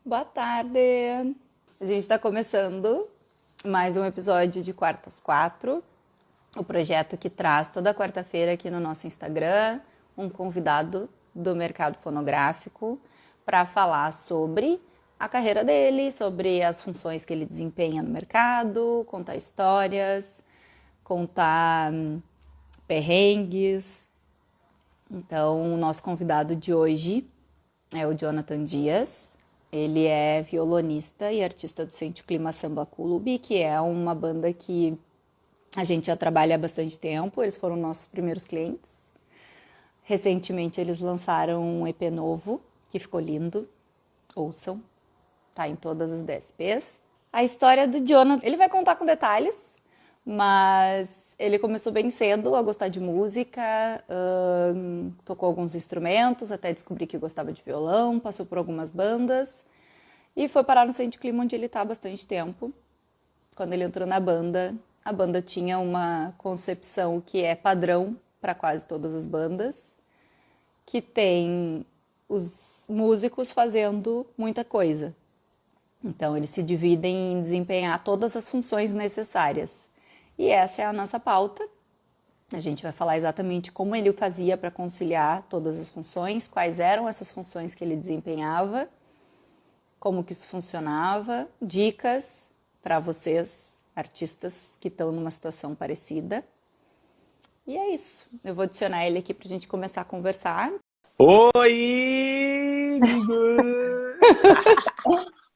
Boa tarde! A gente está começando mais um episódio de Quartas Quatro, o projeto que traz toda quarta-feira aqui no nosso Instagram um convidado do mercado fonográfico para falar sobre a carreira dele, sobre as funções que ele desempenha no mercado, contar histórias, contar perrengues. Então, o nosso convidado de hoje é o Jonathan Dias. Ele é violonista e artista do Sente o Clima Samba Clube, que é uma banda que a gente já trabalha há bastante tempo. Eles foram nossos primeiros clientes. Recentemente eles lançaram um EP novo, que ficou lindo. Ouçam, tá em todas as DSPs. A história do Jonathan, ele vai contar com detalhes, mas ele começou bem cedo a gostar de música, tocou alguns instrumentos, até descobrir que gostava de violão, passou por algumas bandas e foi parar no Sente Clima, onde ele está há bastante tempo. Quando ele entrou na banda, a banda tinha uma concepção que é padrão para quase todas as bandas, que tem os músicos fazendo muita coisa. Então, eles se dividem em desempenhar todas as funções necessárias. E essa é a nossa pauta. A gente vai falar exatamente como ele fazia para conciliar todas as funções, quais eram essas funções que ele desempenhava, como que isso funcionava, dicas para vocês, artistas que estão numa situação parecida. E é isso. Eu vou adicionar ele aqui para a gente começar a conversar. Oi, Gugu!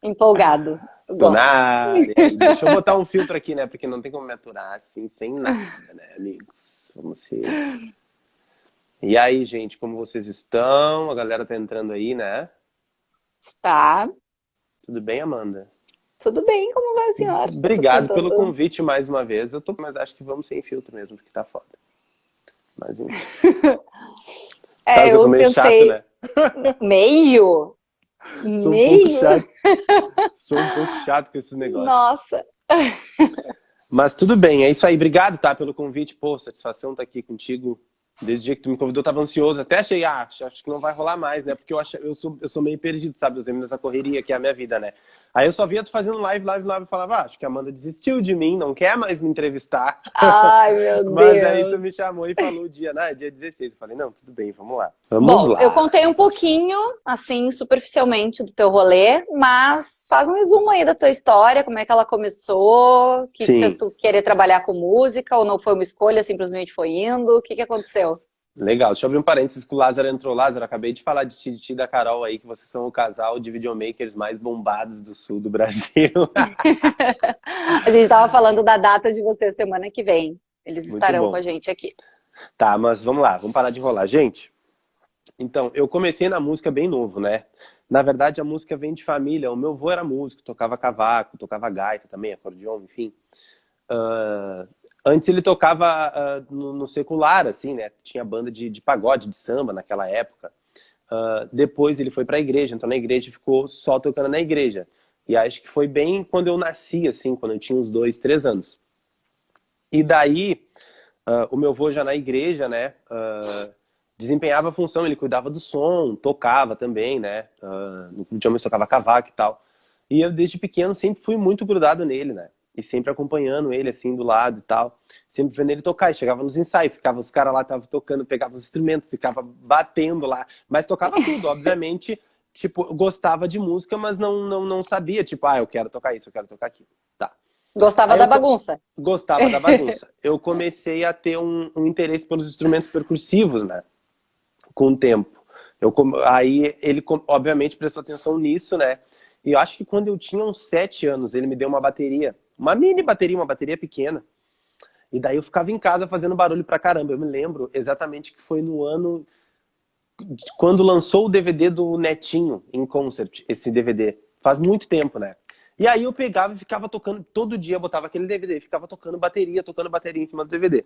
Empolgado. Eu Tô na gosto. área. E deixa eu botar um filtro aqui, né? Porque não tem como me aturar assim, sem nada, né, amigos? Vamos ser. E aí, gente, como vocês estão? A galera tá entrando aí, né? Tá. Tudo bem, Amanda? Tudo bem, como vai o senhor? Eu tô Obrigado pelo tentando. convite mais uma vez. Mas acho que vamos sem filtro mesmo, porque tá foda. Mas enfim. Sabe que eu sou Eu meio chato, pensei, né? meio, Sou um pouco meio, chato. Sou um pouco chato com esses negócios. nossa. Mas tudo bem, é isso aí. Obrigado, tá, pelo convite. Pô, satisfação estar aqui contigo. Desde o dia que tu me convidou, eu tava ansioso. Até achei, acho que não vai rolar mais, né? Porque eu sou meio perdido, sabe? Eu sempre nessa correria que é a minha vida, né? Aí eu só via tu fazendo live e falava, acho que a Amanda desistiu de mim, não quer mais me entrevistar. Ai, meu Mas aí tu Deus. me chamou e falou o dia, dia 16. Eu falei, não, tudo bem, vamos lá. Vamos Bom, eu lá. contei um pouquinho, assim, superficialmente do teu rolê, mas faz um resumo aí da tua história, como é que ela começou, o que que fez Sim. tu querer trabalhar com música, ou não foi uma escolha, simplesmente foi indo, o que que aconteceu? Legal, deixa eu abrir um parênteses que o Lázaro entrou. Lázaro, acabei de falar de ti e da Carol aí, que vocês são o casal de videomakers mais bombados do sul do Brasil. A gente estava falando da data de você semana que vem. Eles Muito estarão com a bom. gente aqui. Tá, mas vamos lá, vamos parar de enrolar. Gente, então, eu comecei na música bem novo, né? Na verdade, a música vem de família. O meu avô era músico, tocava cavaco, tocava gaita também, acordeon, enfim. Ah, antes ele tocava no secular, assim, né? Tinha banda de pagode, de samba naquela época. Depois ele foi pra igreja, então na igreja ficou só tocando na igreja. E acho que foi bem quando eu nasci, assim, quando eu tinha uns 2, 3 anos. E daí, o meu avô já na igreja, né? Desempenhava a função, ele cuidava do som, tocava também, né? No clube de homens tocava cavaco e tal. E eu, desde pequeno, sempre fui muito grudado nele, né? E sempre acompanhando ele, assim, do lado e tal. Sempre vendo ele tocar. E chegava nos ensaios, ficava os caras lá, estavam tocando, pegava os instrumentos, ficava batendo lá. Mas tocava tudo, obviamente. Tipo, eu gostava de música, mas não sabia. Tipo, eu quero tocar isso, eu quero tocar aquilo. Tá. Gostava Aí da eu bagunça. gostava da bagunça. Eu comecei a ter um interesse pelos instrumentos percussivos, né? Com o tempo. Aí ele, obviamente, prestou atenção nisso, né? E eu acho que quando eu tinha uns 7 anos, ele me deu uma bateria. Uma mini bateria, uma bateria pequena. E daí eu ficava em casa fazendo barulho pra caramba. Eu me lembro exatamente que foi no ano quando lançou o DVD do Netinho em concert, esse DVD. Faz muito tempo, né? E aí eu pegava e ficava tocando, todo dia eu botava aquele DVD, ficava tocando bateria em cima do DVD.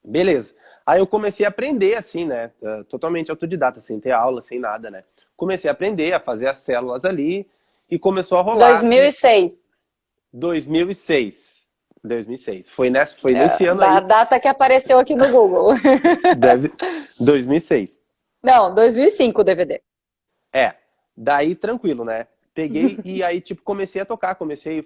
Beleza. Aí eu comecei a aprender, assim, né? Totalmente autodidata, sem ter aula, sem nada, né? Comecei a aprender, a fazer as células ali e começou a rolar. E 2006. 2006. 2006. Foi nesse ano Da aí. data que apareceu aqui no Google. Deve, 2006. Não, 2005 o DVD. É. Daí tranquilo, né? Peguei e aí, tipo, comecei a tocar.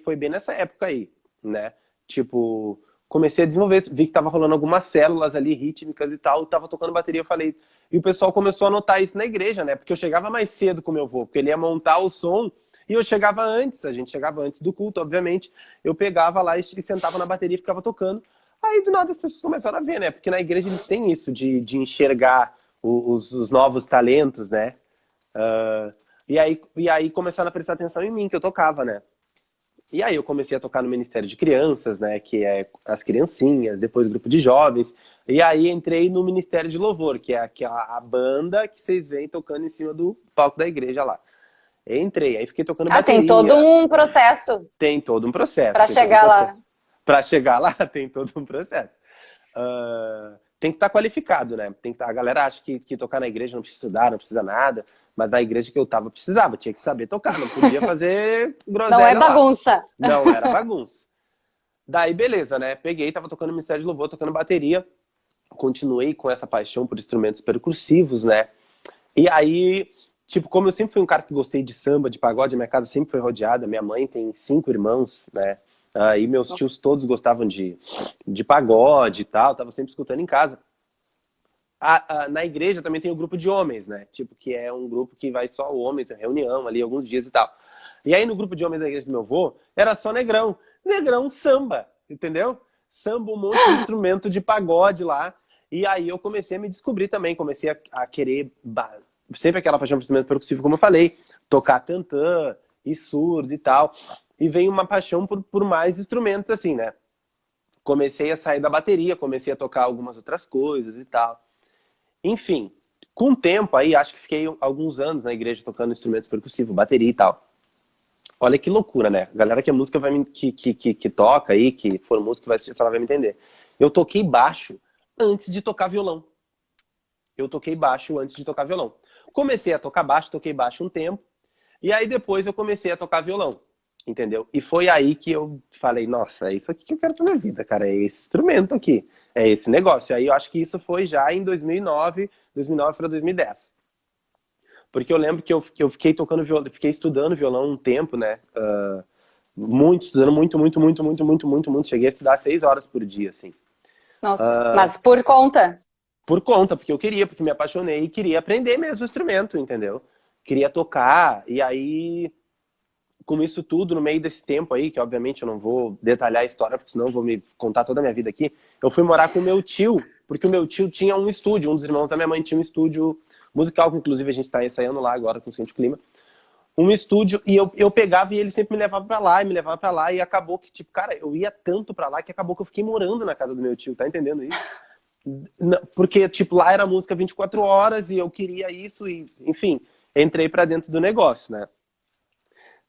Foi bem nessa época aí, né? Tipo, comecei a desenvolver. Vi que tava rolando algumas células ali, rítmicas e tal. Tava tocando bateria, eu falei... E o pessoal começou a notar isso na igreja, né? Porque eu chegava mais cedo com o meu avô, porque ele ia montar o som e eu chegava antes. A gente chegava antes do culto, obviamente. Eu pegava lá e sentava na bateria e ficava tocando. Aí, do nada, as pessoas começaram a ver, né? Porque na igreja eles têm isso de enxergar os novos talentos, né? E aí começaram a prestar atenção em mim, que eu tocava, né? E aí eu comecei a tocar no Ministério de Crianças, né? Que é as criancinhas, depois o grupo de jovens. E aí entrei no Ministério de Louvor, que é a banda que vocês veem tocando em cima do palco da igreja lá. Entrei, aí fiquei tocando Ah, tem todo bateria. um processo Tem todo um processo. para chegar lá. Para chegar lá, tem todo um processo. Tem que estar qualificado, né? A galera acha que tocar na igreja não precisa estudar, não precisa nada. Mas na igreja que eu tava, precisava. Tinha que saber tocar, não podia fazer groselha Não é lá. bagunça. Não, era bagunça. Daí, beleza, né? Peguei, tava tocando no Ministério de Louvor, tocando bateria. Continuei com essa paixão por instrumentos percussivos, né? E aí, tipo, como eu sempre fui um cara que gostei de samba, de pagode, a minha casa sempre foi rodeada. Minha mãe tem 5 irmãos, né? E meus tios todos gostavam de pagode e tal. Tava sempre escutando em casa. Na igreja também tem o grupo de homens, né? Tipo, que é um grupo que vai só homens, reunião ali, alguns dias e tal. E aí no grupo de homens da igreja do meu avô, era só negrão. Negrão samba, entendeu? Samba, um monte de instrumento de pagode lá. E aí eu comecei a me descobrir também, comecei a querer, sempre aquela paixão por instrumento percussivo, como eu falei, tocar tantã e surdo e tal. E veio uma paixão por mais instrumentos, assim, né? Comecei a sair da bateria, comecei a tocar algumas outras coisas e tal. Enfim, com o tempo aí, acho que fiquei alguns anos na igreja tocando instrumentos percussivos, bateria e tal. Olha que loucura, né? A galera que é música que toca aí, que for música, vai assistir, ela vai me entender. Eu toquei baixo antes de tocar violão. Comecei a tocar baixo, toquei baixo um tempo, e aí depois eu comecei a tocar violão, entendeu? E foi aí que eu falei, nossa, é isso aqui que eu quero pra minha vida, cara, é esse instrumento aqui. É esse negócio. Aí eu acho que isso foi já em 2009 para 2010. Porque eu lembro que eu fiquei tocando violão, fiquei estudando violão um tempo, né? Estudando muito. Cheguei a estudar 6 horas por dia, assim. Nossa, mas por conta. Por conta, porque eu queria, porque me apaixonei e queria aprender mesmo o instrumento, entendeu? Queria tocar, e aí... Com isso tudo, no meio desse tempo aí, que obviamente eu não vou detalhar a história, porque senão eu vou me contar toda a minha vida aqui, eu fui morar com o meu tio, porque o meu tio tinha um estúdio, um dos irmãos da minha mãe tinha um estúdio musical, que inclusive a gente está ensaiando lá agora com o Centro Clima, um estúdio, e eu pegava e ele sempre me levava pra lá, e acabou que, tipo, cara, eu ia tanto pra lá que acabou que eu fiquei morando na casa do meu tio, tá entendendo isso? Porque, tipo, lá era música 24 horas e eu queria isso, e, enfim, entrei pra dentro do negócio, né?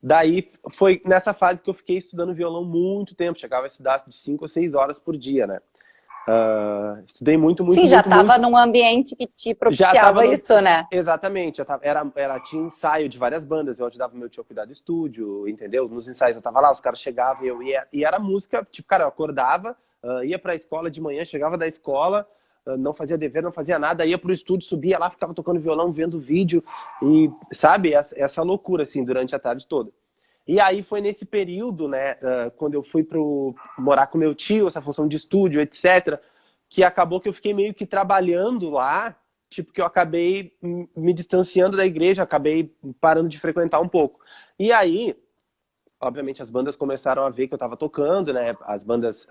Daí foi nessa fase que eu fiquei estudando violão muito tempo, chegava a estudar de 5 a 6 horas por dia, né? Estudei muito. Sim, já estava num ambiente que te propiciava isso, né? Exatamente, tinha ensaio de várias bandas, eu ajudava meu tio a cuidar do estúdio, entendeu? Nos ensaios eu tava lá, os caras chegavam, eu ia, e era música, tipo, cara, eu acordava, ia pra escola de manhã, chegava da escola, não fazia dever, não fazia nada, ia pro estúdio, subia lá, ficava tocando violão, vendo vídeo, e, sabe, essa loucura, assim, durante a tarde toda. E aí foi nesse período, né, quando eu fui morar com meu tio, essa função de estúdio, etc., que acabou que eu fiquei meio que trabalhando lá, tipo, que eu acabei me distanciando da igreja, acabei parando de frequentar um pouco. E aí, obviamente, as bandas começaram a ver que eu tava tocando, né, as bandas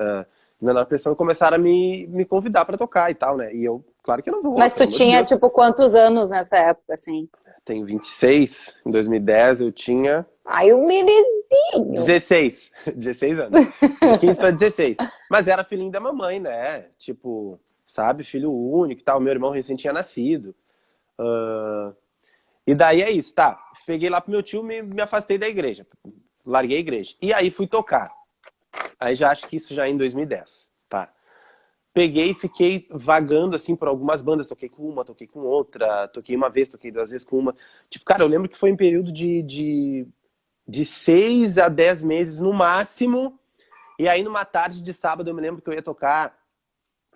de menor pressão começaram a me convidar para tocar e tal, né, e eu, claro que eu não vou. Mas tu tinha, tipo, quantos anos nessa época, assim? Tenho 26, em 2010 eu tinha... Ai, um bebezinho. 16 anos. De 15 para 16. Mas era filhinho da mamãe, né? Tipo, sabe? Filho único e tal. Meu irmão recém tinha nascido. E daí é isso, tá? Peguei lá pro meu tio, me afastei da igreja. Larguei a igreja. E aí fui tocar. Aí já acho que isso já é em 2010, tá? Peguei e fiquei vagando, assim, por algumas bandas. Toquei com uma, toquei com outra. Toquei uma vez, toquei 2 vezes com uma. Tipo, cara, eu lembro que foi um período de 6 a 10 meses no máximo. E aí numa tarde de sábado eu me lembro que eu ia tocar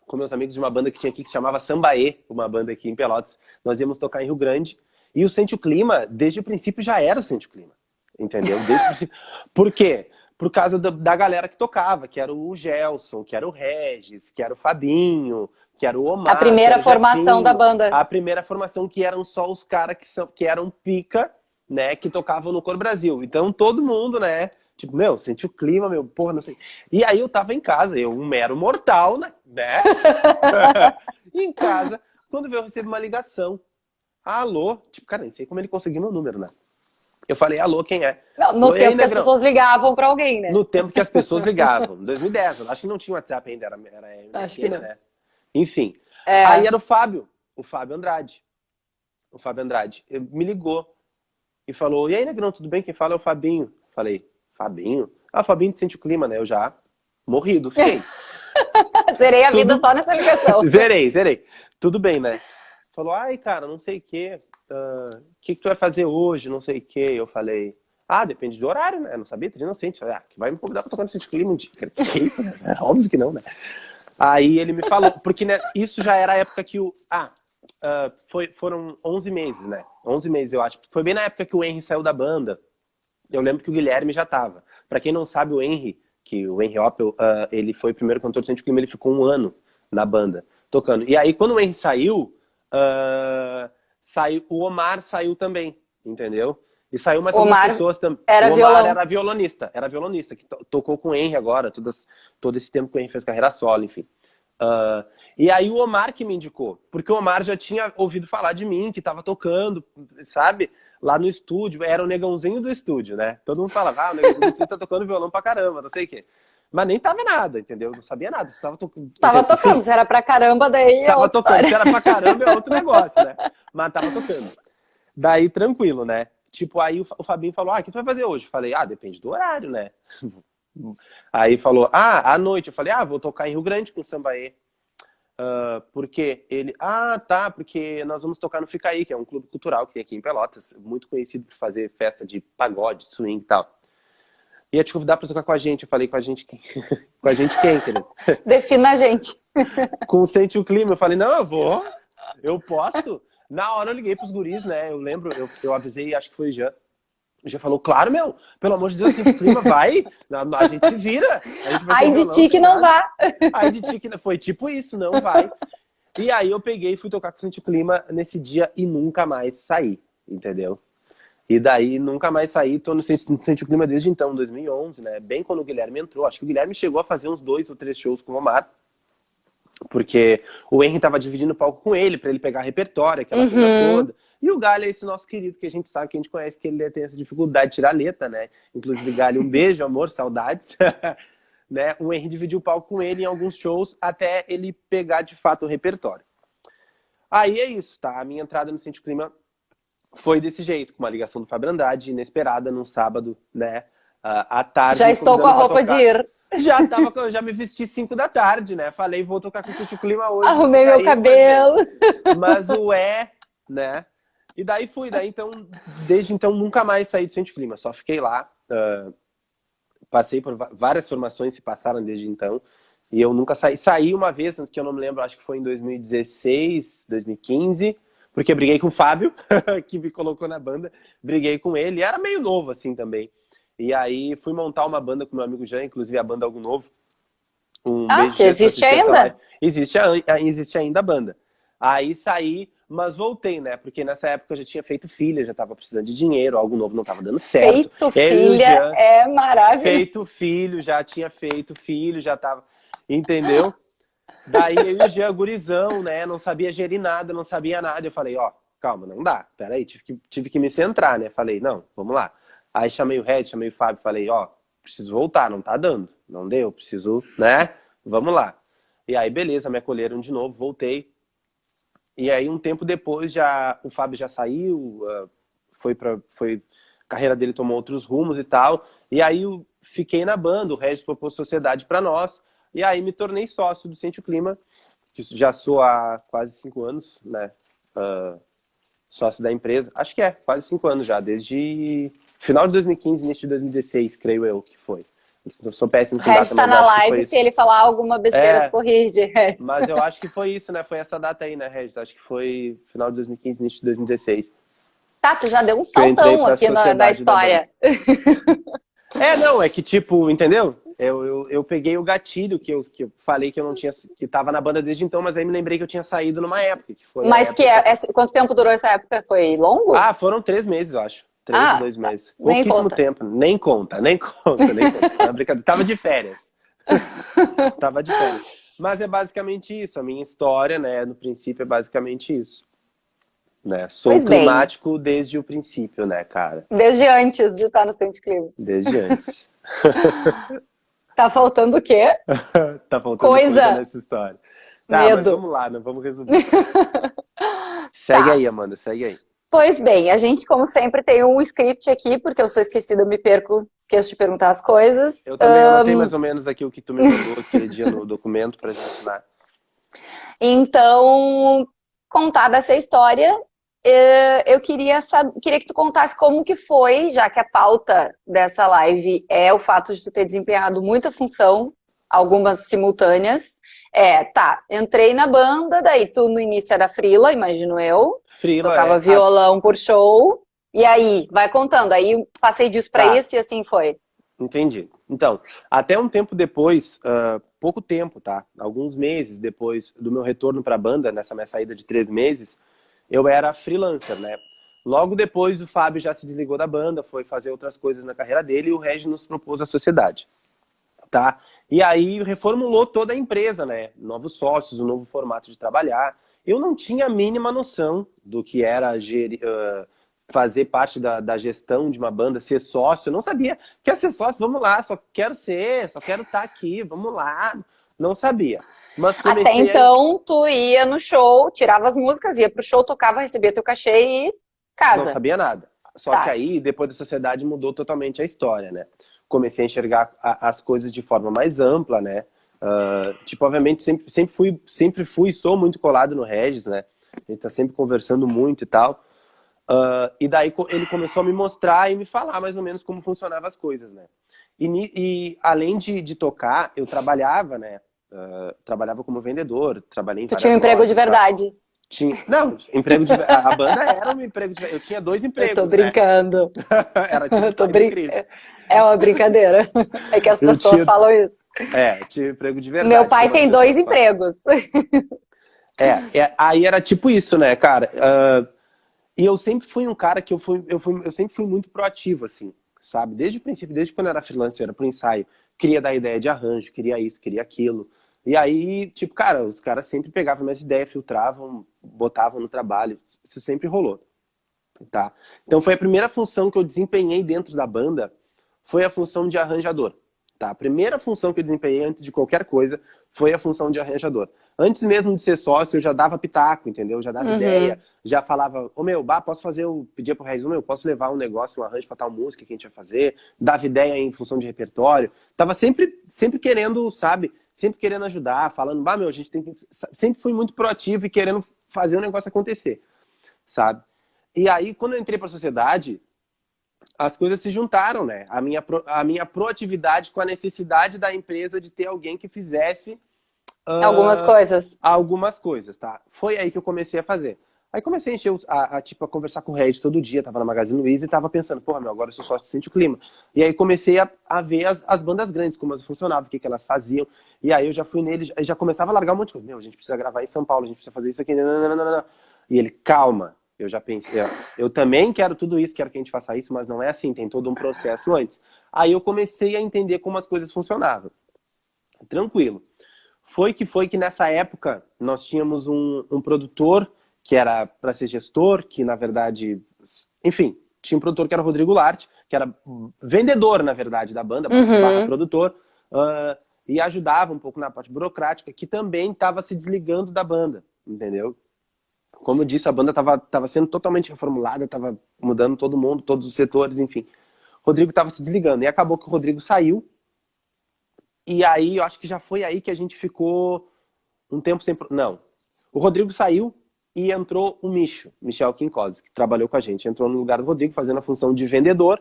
com meus amigos de uma banda que tinha aqui que se chamava Sambaê, uma banda aqui em Pelotas. Nós íamos tocar em Rio Grande. E o Sente o Clima, desde o princípio, já era o Sente o Clima. entendeu? Desde o princípio. Por quê? Por causa da galera que tocava, que era o Gelson, que era o Regis, que era o Fabinho, que era o Omar. A primeira formação da banda. A primeira formação que eram só os caras que eram pica, né, que tocavam no Cor Brasil. Então todo mundo, né, tipo, meu, senti o clima, meu, porra, não sei. E aí eu tava em casa, eu, um mero mortal, né? Em casa, quando eu recebo uma ligação. Alô? Tipo, cara, nem sei como ele conseguiu meu número, né? Eu falei, alô, quem é? Não, no tempo que as pessoas ligavam pra alguém, né? No tempo que as pessoas ligavam. Em 2010, eu acho que não tinha WhatsApp ainda, era MSN, acho que não. né? Enfim. Aí era o Fábio Andrade. O Fábio Andrade. Ele me ligou e falou, e aí, Negrão, tudo bem? Quem fala é o Fabinho. Falei, Fabinho? Ah, o Fabinho sente o clima, né? Eu já morrido, fiquei. Zerei a vida só nessa ligação. Zerei. Tudo bem, né? Falou, ai, cara, não sei o quê. O que tu vai fazer hoje? Não sei o quê. Eu falei, depende do horário, né? Não sabia, tô inocente. Falei, que vai me convidar pra tocar no Sente Clima um dia. Que isso, né? É óbvio que não, né? Aí ele me falou, porque né, isso já era a época que foram 11 meses, né? 11 meses, eu acho. Foi bem na época que o Henry saiu da banda. Eu lembro que o Guilherme já tava. Pra quem não sabe, o Henry Oppel, ele foi o primeiro cantor do Sente Clima, ele ficou 1 ano na banda, tocando. E aí, quando o Henry saiu, o Omar saiu também, entendeu? E saiu mais algumas pessoas também. O Omar era violonista, que tocou com o Henry agora, todo esse tempo que o Henry fez carreira solo, enfim. E aí o Omar que me indicou, porque o Omar já tinha ouvido falar de mim, que tava tocando, sabe? Lá no estúdio, era o negãozinho do estúdio, né? Todo mundo falava, o negãozinho do estúdio tá tocando violão pra caramba, não sei o quê. Mas nem tava nada, entendeu? Não sabia nada. Você tava tocando. Tava tocando, se era pra caramba, daí é outra história. Se era pra caramba, é outro negócio, né? Mas tava tocando. Daí, tranquilo, né? Tipo, aí o Fabinho falou, o que tu vai fazer hoje? Eu falei, depende do horário, né? Aí falou, à noite. Eu falei, vou tocar em Rio Grande com o Sambaê. Porque ele, tá, porque nós vamos tocar no Fica Aí, que é um clube cultural que tem aqui em Pelotas, muito conhecido por fazer festa de pagode, swing e tal. Ia te convidar pra tocar com a gente. Eu falei, com a gente quem? Com a gente quem, querido? Defina a gente. Com o Sente o Clima. Eu falei, não, eu vou. Eu posso. Na hora eu liguei pros guris, né? Eu lembro, eu avisei, acho que foi o Jean. O Jean falou, claro, meu. Pelo amor de Deus, Sente o Clima, vai. A gente se vira. Ai de ti que não vá. Ai de ti que foi tipo isso, não vai. E aí eu peguei e fui tocar com o Sente o Clima nesse dia e nunca mais saí, entendeu? E daí nunca mais saí, tô no Sente o Clima desde então, 2011, né? Bem quando o Guilherme entrou. Acho que o Guilherme chegou a fazer uns 2 ou 3 shows com o Omar. Porque o Henry tava dividindo o palco com ele, pra ele pegar repertório, aquela coisa toda. E o Galho é esse nosso querido, que a gente sabe, que a gente conhece, que ele tem essa dificuldade de tirar letra, né? Inclusive, Galho, um beijo, amor, saudades. Né? O Henry dividiu o palco com ele em alguns shows, até ele pegar, de fato, o repertório. Aí é isso, tá? A minha entrada no Sente o Clima foi desse jeito, com uma ligação do Fábio Andrade, inesperada, num sábado, né? À tarde. Já estou com a roupa de ir. Já me vesti 5 da tarde, né? Falei, vou tocar com o Sente o Clima hoje. Arrumei meu cabelo. Mas né? E daí fui. Então, desde então, nunca mais saí do Sente o Clima. Só fiquei lá. Passei por várias formações se passaram desde então. E eu nunca saí. Saí uma vez, que eu não me lembro, acho que foi em 2016, 2015. Porque eu briguei com o Fábio, que me colocou na banda. Briguei com ele. E era meio novo, assim, também. E aí fui montar uma banda com meu amigo Jean, inclusive a banda Algo Novo. Que existe ainda? Existe ainda a banda. Aí saí, mas voltei, né? Porque nessa época eu já tinha feito filha, já tava precisando de dinheiro, Algo Novo não tava dando certo. Feito filha é maravilhoso. Feito filho, já tinha feito filho, já tava... Entendeu? Daí eu e o Jean, gurizão, né? Não sabia gerir nada, não sabia nada. Eu falei, calma, não dá. Peraí, tive que me centrar, né? Falei, não, vamos lá. Aí chamei o Red, chamei o Fábio, falei, preciso voltar, não tá dando. Não deu, preciso, né? Vamos lá. E aí, beleza, me acolheram de novo, voltei. E aí, um tempo depois, o Fábio já saiu, a carreira dele tomou outros rumos e tal. E aí, eu fiquei na banda, o Regis propôs sociedade pra nós. E aí, me tornei sócio do Sente o Clima, que já sou há quase 5 anos, né? Sócio da empresa. Acho que quase 5 anos já, desde final de 2015, início de 2016, creio eu que foi. Eu sou péssimo com data. O Regis tá na live, se ele falar alguma besteira, tu corrige, Regis. Mas eu acho que foi isso, né? Foi essa data aí, né, Regis? Acho que foi final de 2015, início de 2016. Tá, tu já deu um que eu entrei saltão pra aqui na sociedade da história. Não, é que tipo, entendeu? Eu peguei o gatilho que eu falei que eu não tinha, que tava na banda desde então, mas aí me lembrei que eu tinha saído numa época, que foi a Mas época... quanto tempo durou essa época? Foi longo? Ah, foram 3 meses, eu acho. Três ou Ah, dois tá. meses. Nem Pouquíssimo conta. tempo. Nem conta, nem conta, nem conta. Não é brincadeira. Tava de férias. Tava de férias. Mas é basicamente isso. A minha história, né, no princípio, é basicamente isso. Né? Sou Pois bem, climático desde o princípio, né, cara? desde antes de estar no Centro Clima. Desde antes. Tá faltando o quê? Tá faltando coisa Coisa, nessa história. Tá, mas medo. vamos lá, não vamos resumir. Segue Tá. aí, Amanda, segue aí. Pois bem, a gente, como sempre, tem um script aqui, porque eu sou esquecida, eu me perco, esqueço de perguntar as coisas. Eu também anotei mais ou menos aqui o que tu me mandou aquele dia no documento pra gente assinar. Então, contada essa história, eu queria que tu contasse como que foi, já que a pauta dessa live é o fato de tu ter desempenhado muita função, algumas simultâneas. Tá, entrei na banda, daí tu no início era frila, imagino eu, Frila tocava violão por show, e aí, vai contando, aí passei disso pra Tá. isso e assim foi. Entendi. Então, até um tempo depois, pouco tempo, tá? Alguns meses depois do meu retorno para a banda, nessa minha saída de 3 meses, eu era freelancer, né? Logo depois, o Fábio já se desligou da banda, foi fazer outras coisas na carreira dele e o Regis nos propôs a sociedade, tá? E aí reformulou toda a empresa, né? Novos sócios, um novo formato de trabalhar. Eu não tinha a mínima noção do que era fazer parte da gestão de uma banda, ser sócio. Eu não sabia. Quer ser sócio? Vamos lá, só quero estar aqui, vamos lá. Não sabia. Mas Até comecei então, tu ia no show, tirava as músicas, ia pro show, tocava, recebia teu cachê e não casa. sabia nada. Só que Tá. aí, depois da sociedade, mudou totalmente a história, né? Comecei a enxergar as coisas de forma mais ampla, né? Tipo, obviamente, sempre fui e sou muito colado no Regis, né? A gente tá sempre conversando muito e tal. E daí ele começou a me mostrar e me falar mais ou menos como funcionavam as coisas, né? E além de tocar, eu trabalhava, né? Trabalhava como vendedor, trabalhei em Tu tinha várias um emprego de lojas, tá? verdade. Não, emprego de... A banda era um emprego de... Eu tinha 2 Eu tô empregos, né? brincando. Era tipo Eu o tô pai do Cris. É uma brincadeira. É que as Eu pessoas tinha... falam isso. Tinha emprego de Meu verdade, pai como as tem 2 pessoas falam. empregos. Aí era tipo isso, né, cara? E eu sempre fui um cara que eu sempre fui muito proativo, assim, sabe? Desde o princípio, desde quando eu era freelancer, eu era pro ensaio, queria dar ideia de arranjo, queria isso, queria aquilo. E aí, tipo, cara, os caras sempre pegavam minhas ideias, filtravam, botavam no trabalho. Isso sempre rolou, tá? Então foi a primeira função que eu desempenhei dentro da banda, foi a função de arranjador, tá? A primeira função que eu desempenhei antes de qualquer coisa foi a função de arranjador. Antes mesmo de ser sócio, eu já dava pitaco, entendeu? Já dava ideia, já falava, posso fazer, pedia pro Regis, posso levar um negócio, um arranjo pra tal música que a gente vai fazer, dava ideia em função de repertório. Tava sempre querendo, sabe? Sempre querendo ajudar, falando, a gente tem que... Sempre fui muito proativo e querendo fazer o negócio acontecer, sabe? E aí, quando eu entrei pra sociedade, as coisas se juntaram, né? A minha proatividade com a necessidade da empresa de ter alguém que fizesse Algumas coisas. algumas coisas, tá? Foi aí que eu comecei a fazer. Aí comecei a encher, a conversar com o Regis todo dia, tava na Magazine Luiza e tava pensando, agora eu sou sócio do Sente o Clima. E aí comecei a ver as bandas grandes, como elas funcionavam, o que elas faziam. E aí eu já fui nele, já começava a largar um monte de coisa. A gente precisa gravar em São Paulo, a gente precisa fazer isso aqui. Nananana. E ele, calma. Eu já pensei, eu também quero tudo isso, quero que a gente faça isso, mas não é assim, tem todo um processo antes. Aí eu comecei a entender como as coisas funcionavam. Tranquilo. Foi que nessa época nós tínhamos um produtor que era para ser gestor, que na verdade, enfim, tinha um produtor que era o Rodrigo Larte, que era vendedor, na verdade, da banda, barra produtor, e ajudava um pouco na parte burocrática, que também estava se desligando da banda, entendeu? Como eu disse, a banda estava sendo totalmente reformulada, estava mudando todo mundo, todos os setores, enfim. O Rodrigo estava se desligando, e acabou que o Rodrigo saiu, e aí eu acho que já foi aí que a gente ficou um tempo sem... Não, o Rodrigo saiu e entrou o Michel Quincose, que trabalhou com a gente. Entrou no lugar do Rodrigo, fazendo a função de vendedor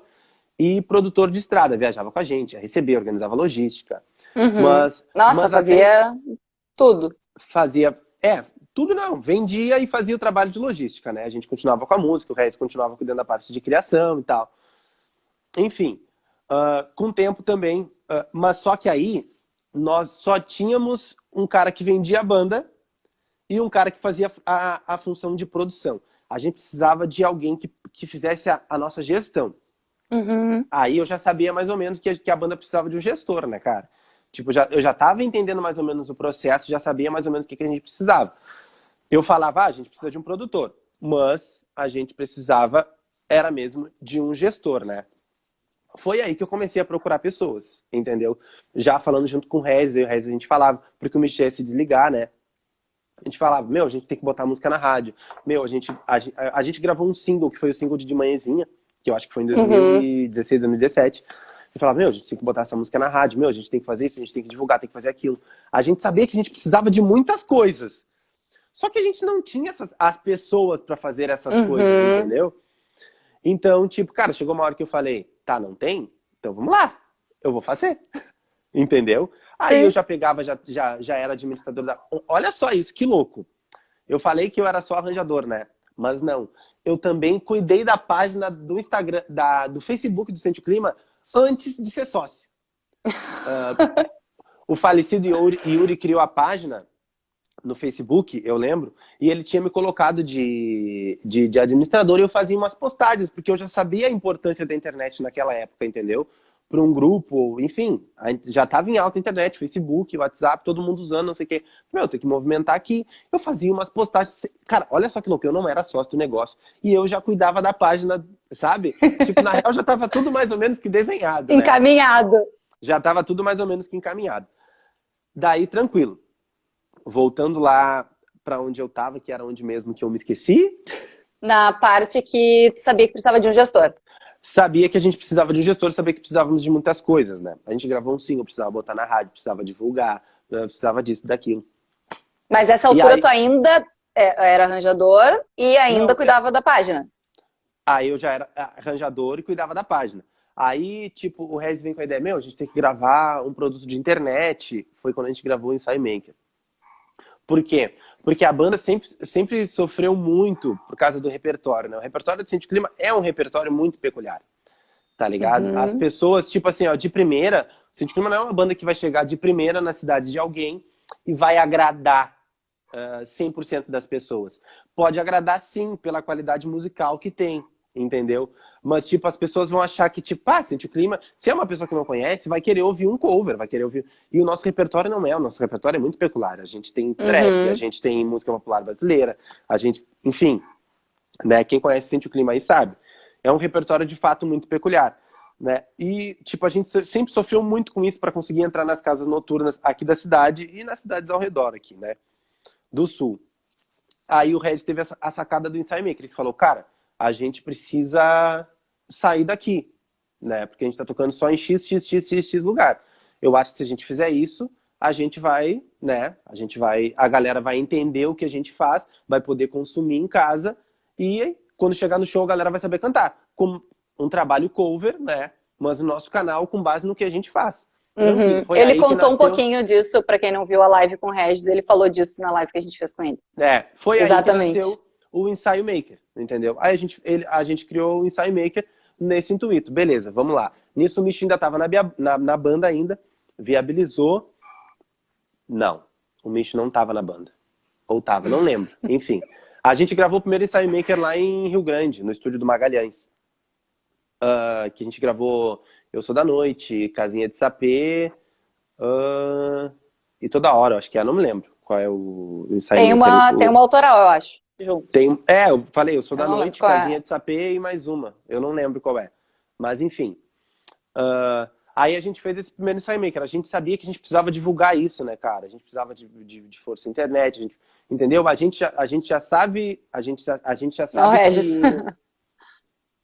e produtor de estrada. Viajava com a gente, ia receber, organizava logística. Nossa, fazia tudo. Fazia... Tudo não, vendia e fazia o trabalho de logística, né? A gente continuava com a música, o Regis continuava cuidando da parte de criação e tal. Enfim, com o tempo também, mas só que aí nós só tínhamos um cara que vendia a banda e um cara que fazia a função de produção. A gente precisava de alguém que fizesse a nossa gestão. Uhum. Aí eu já sabia mais ou menos que a banda precisava de um gestor, né, cara? Tipo, eu já tava entendendo mais ou menos o processo, já sabia mais ou menos o que a gente precisava. Eu falava, a gente precisa de um produtor, mas a gente precisava, era mesmo, de um gestor, né? Foi aí que eu comecei a procurar pessoas, entendeu? Já falando junto com o Regis, a gente falava, porque o Michel ia se desligar, né? A gente falava, meu, a gente tem que botar música na rádio. Meu, a gente gravou um single, que foi o single de Manhãzinha, que eu acho que foi em 2016, 2017. Eu falava, meu, a gente tem que botar essa música na rádio, meu, a gente tem que fazer isso, a gente tem que divulgar, tem que fazer aquilo. A gente sabia que a gente precisava de muitas coisas. Só que a gente não tinha as pessoas pra fazer essas coisas, entendeu? Então, tipo, cara, chegou uma hora que eu falei, tá, não tem? Então vamos lá, eu vou fazer. Entendeu? Aí eu já pegava, já era administrador da... Olha só isso, que louco. Eu falei que eu era só arranjador, né? Mas não. Eu também cuidei da página do Instagram, do Facebook do Sente o Clima antes de ser sócio. O falecido Yuri criou a página no Facebook, eu lembro, e ele tinha me colocado de administrador e eu fazia umas postagens, porque eu já sabia a importância da internet naquela época, entendeu? Para um grupo, enfim, já estava em alta internet, Facebook, WhatsApp, todo mundo usando, não sei o quê. Meu, tem que movimentar aqui. Eu fazia umas postagens. Cara, olha só que louco, eu não era sócio do negócio. E eu já cuidava da página, sabe? Tipo, na real já estava tudo mais ou menos que desenhado. Né? Encaminhado. Já estava tudo mais ou menos que encaminhado. Daí, tranquilo. Voltando lá para onde eu estava, que era onde mesmo que eu me esqueci. Na parte que tu sabia que precisava de um gestor. Sabia que a gente precisava de um gestor, sabia que precisávamos de muitas coisas, né? A gente gravou um single, precisava botar na rádio, precisava divulgar, precisava disso, daquilo. Mas nessa altura aí, tu ainda era arranjador e ainda não, cuidava da página. Aí eu já era arranjador e cuidava da página. Aí, tipo, o Regis vem com a ideia, meu, a gente tem que gravar um produto de internet. Foi quando a gente gravou o Ensaio Maker. Por quê? Porque a banda sempre sofreu muito por causa do repertório, né? O repertório do Sente o Clima é um repertório muito peculiar, tá ligado? As pessoas, tipo assim, ó, de primeira, o Sente o Clima não é uma banda que vai chegar de primeira na cidade de alguém e vai agradar 100% das pessoas. Pode agradar, sim, pela qualidade musical que tem, entendeu? Mas, tipo, as pessoas vão achar que, tipo, Sente o Clima, se é uma pessoa que não conhece, vai querer ouvir um cover, vai querer ouvir... E o nosso repertório não é, o nosso repertório é muito peculiar. A gente tem trap, a gente tem música popular brasileira, a gente, enfim, né? Quem conhece Sente o Clima aí sabe. É um repertório, de fato, muito peculiar, né? E, tipo, a gente sempre sofreu muito com isso para conseguir entrar nas casas noturnas aqui da cidade e nas cidades ao redor aqui, né? Do Sul. Aí o Regis teve a sacada do Ensaio Maker, que falou, cara, a gente precisa sair daqui, né? Porque a gente tá tocando só em x lugar. Eu acho que se a gente fizer isso, a gente vai, né? A galera vai entender o que a gente faz, vai poder consumir em casa e quando chegar no show a galera vai saber cantar. Com um trabalho cover, né? Mas no nosso canal com base no que a gente faz. Ele contou um pouquinho disso, pra quem não viu a live com o Regis, ele falou disso na live que a gente fez com ele. Foi Exatamente. aí que nasceu o Ensaio Maker, entendeu? Aí a gente criou o Ensaio Maker nesse intuito. Beleza, vamos lá. Nisso o Micho ainda tava na banda ainda, viabilizou. Não, o Micho não tava na banda. Ou tava, não lembro. Enfim, a gente gravou o primeiro Ensaio Maker lá em Rio Grande, no estúdio do Magalhães. Que a gente gravou Eu Sou da Noite, Casinha de Sapê, e Toda Hora, acho que não me lembro qual é o ensaio. Tem uma autoral, eu acho, junto. Eu falei Eu Sou da Noite, Casinha de Sapê e mais uma. Eu não lembro qual é. Mas enfim. Aí a gente fez esse primeiro Ensaio Maker. A gente sabia que a gente precisava divulgar isso, né, cara? A gente precisava de força internet, entendeu? A gente já sabe. A gente já sabe não, Regis.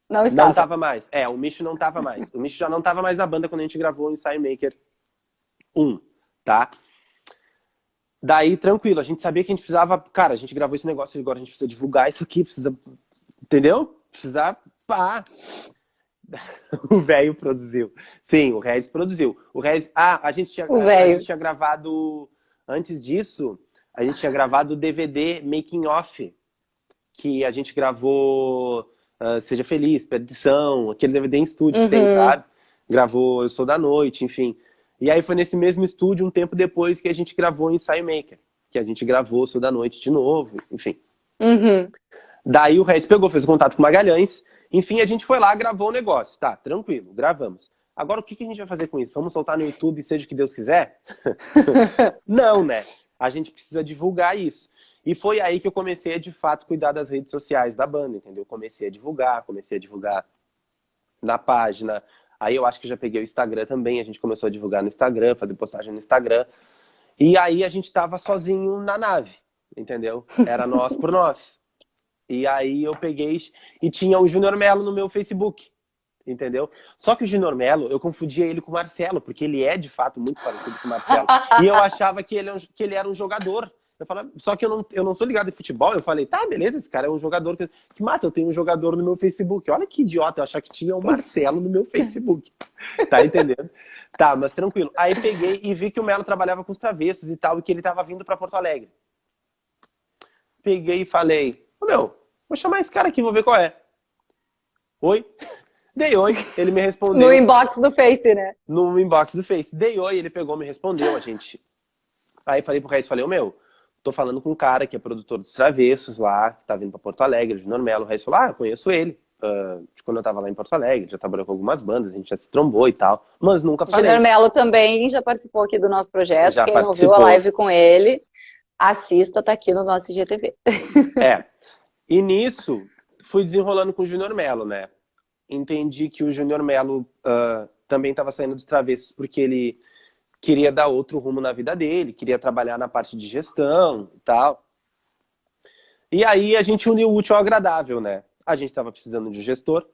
Não estava. Não tava mais. O Micho não tava mais. O Micho já não tava mais na banda quando a gente gravou o Ensaio Maker 1, tá? Daí, tranquilo, a gente sabia que a gente precisava... Cara, a gente gravou esse negócio agora, a gente precisa divulgar isso aqui, precisa... Entendeu? Precisa... Pá! O velho produziu. Sim, o Regis produziu. O Regis... a gente tinha gravado... Antes disso, A gente tinha gravado o DVD Making Off, que a gente gravou Seja Feliz, Perdição, aquele DVD em estúdio que tem, sabe? Gravou Eu Sou da Noite, enfim. E aí foi nesse mesmo estúdio, um tempo depois, que a gente gravou o Ensaio Maker, que a gente gravou Eu Sou da Noite de novo, enfim. Daí o Regis pegou, fez o contato com o Magalhães, enfim, a gente foi lá, gravou o negócio. Tá, tranquilo, gravamos. Agora, o que a gente vai fazer com isso? Vamos soltar no YouTube, seja o que Deus quiser? Não, né? A gente precisa divulgar isso. E foi aí que eu comecei a, de fato, cuidar das redes sociais da banda, entendeu? Comecei a divulgar na página. Aí eu acho que já peguei o Instagram também, a gente começou a divulgar no Instagram, fazer postagem no Instagram. E aí a gente tava sozinho na nave, entendeu? Era nós por nós. E aí eu peguei e tinha o Júnior Melo no meu Facebook, entendeu? Só que o Júnior Melo, eu confundia ele com o Marcelo, porque ele é de fato muito parecido com o Marcelo. E eu achava que ele era um jogador. Eu falava, só que eu não sou ligado em futebol. Eu falei, tá, beleza, esse cara é um jogador. Que massa, eu tenho um jogador no meu Facebook. Olha que idiota, eu achava que tinha o Marcelo no meu Facebook. Tá entendendo? Tá, mas tranquilo. Aí peguei e vi que o Melo trabalhava com os Travessos e tal, e que ele tava vindo pra Porto Alegre. Peguei e falei, meu, vou chamar esse cara aqui, vou ver qual é. Oi? Dei oi, ele me respondeu. No inbox do Face, né? No inbox do Face. Dei oi, ele pegou, me respondeu, a gente. Aí falei pro Regis, falei, tô falando com um cara que é produtor dos Travessos lá, que tá vindo pra Porto Alegre, o Júnior Melo. O Regis falou, eu conheço ele. De quando eu tava lá em Porto Alegre, já trabalhou com algumas bandas, a gente já se trombou e tal, mas nunca falei. Júnior Melo também já participou aqui do nosso projeto. Já Quem participou. não viu a live com ele, assista, tá aqui no nosso IGTV. E nisso, fui desenrolando com o Júnior Melo, né? Entendi que o Júnior Melo também estava saindo dos Travessos porque ele queria dar outro rumo na vida dele, queria trabalhar na parte de gestão e tal. E aí a gente uniu o útil ao agradável, né? A gente estava precisando de gestor.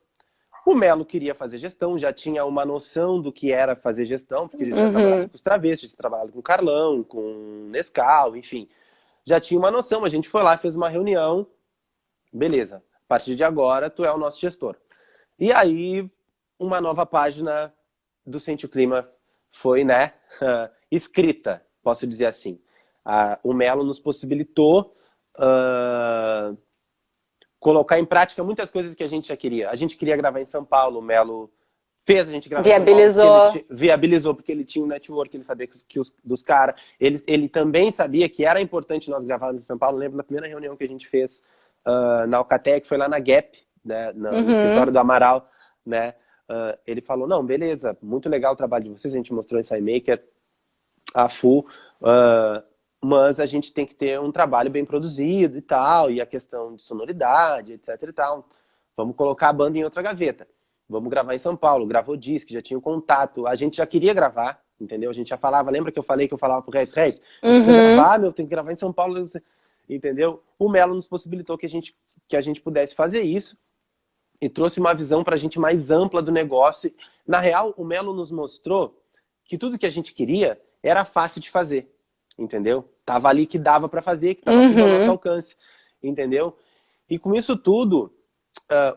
O Melo queria fazer gestão, já tinha uma noção do que era fazer gestão, porque ele já trabalhava com os Travessos, já trabalhava com o Carlão, com o Nescau, enfim. Já tinha uma noção, a gente foi lá, fez uma reunião. Beleza, a partir de agora tu é o nosso gestor. E aí, uma nova página do Sente o Clima foi, né, escrita, posso dizer assim. O Melo nos possibilitou colocar em prática muitas coisas que a gente já queria. A gente queria gravar em São Paulo, o Melo fez a gente gravar Viabilizou. em São Paulo. Viabilizou, porque ele tinha um network, ele sabia dos caras. Ele também sabia que era importante nós gravarmos em São Paulo. Lembro da primeira reunião que a gente fez na Alcatel, que foi lá na Gap, né, no escritório do Amaral, né? Ele falou, não, beleza, muito legal o trabalho de vocês, a gente mostrou esse iMaker a full, mas a gente tem que ter um trabalho bem produzido e tal, e a questão de sonoridade, etc e tal. Vamos colocar a banda em outra gaveta. Vamos gravar em São Paulo, gravou o disco, já tinha o contato, a gente já queria gravar, entendeu? A gente já falava, lembra que eu falei que eu falava pro Regis, precisa gravar, tem que gravar em São Paulo, entendeu? O Melo nos possibilitou que a gente pudesse fazer isso e trouxe uma visão pra gente mais ampla do negócio. Na real, o Melo nos mostrou que tudo que a gente queria era fácil de fazer, entendeu? Tava ali que dava pra fazer, que tava tudo ao nosso alcance, entendeu? E com isso tudo,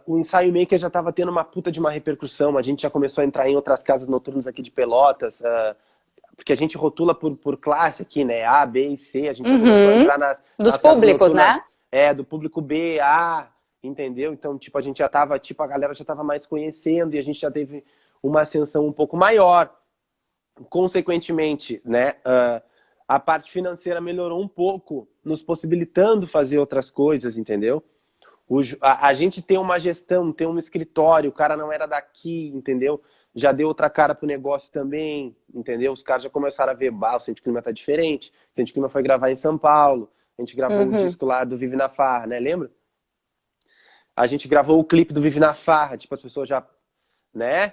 o Ensaio Maker já tava tendo uma puta de uma repercussão, a gente já começou a entrar em outras casas noturnas aqui de Pelotas, porque a gente rotula por classe aqui, né? A, B e C, a gente já começou a entrar dos públicos, né? Do público B, A, entendeu? Então, tipo, a gente já tava, a galera já tava mais conhecendo e a gente já teve uma ascensão um pouco maior. Consequentemente, né, a parte financeira melhorou um pouco, nos possibilitando fazer outras coisas, entendeu? A gente tem uma gestão, tem um escritório, o cara não era daqui, entendeu? Já deu outra cara pro negócio também, entendeu? Os caras já começaram a ver, o Sente o Clima tá diferente. O Sente o Clima foi gravar em São Paulo, a gente gravou o disco lá do Vive na Farra, né? Lembra? A gente gravou o clipe do Vive na Farra, tipo, as pessoas já, né?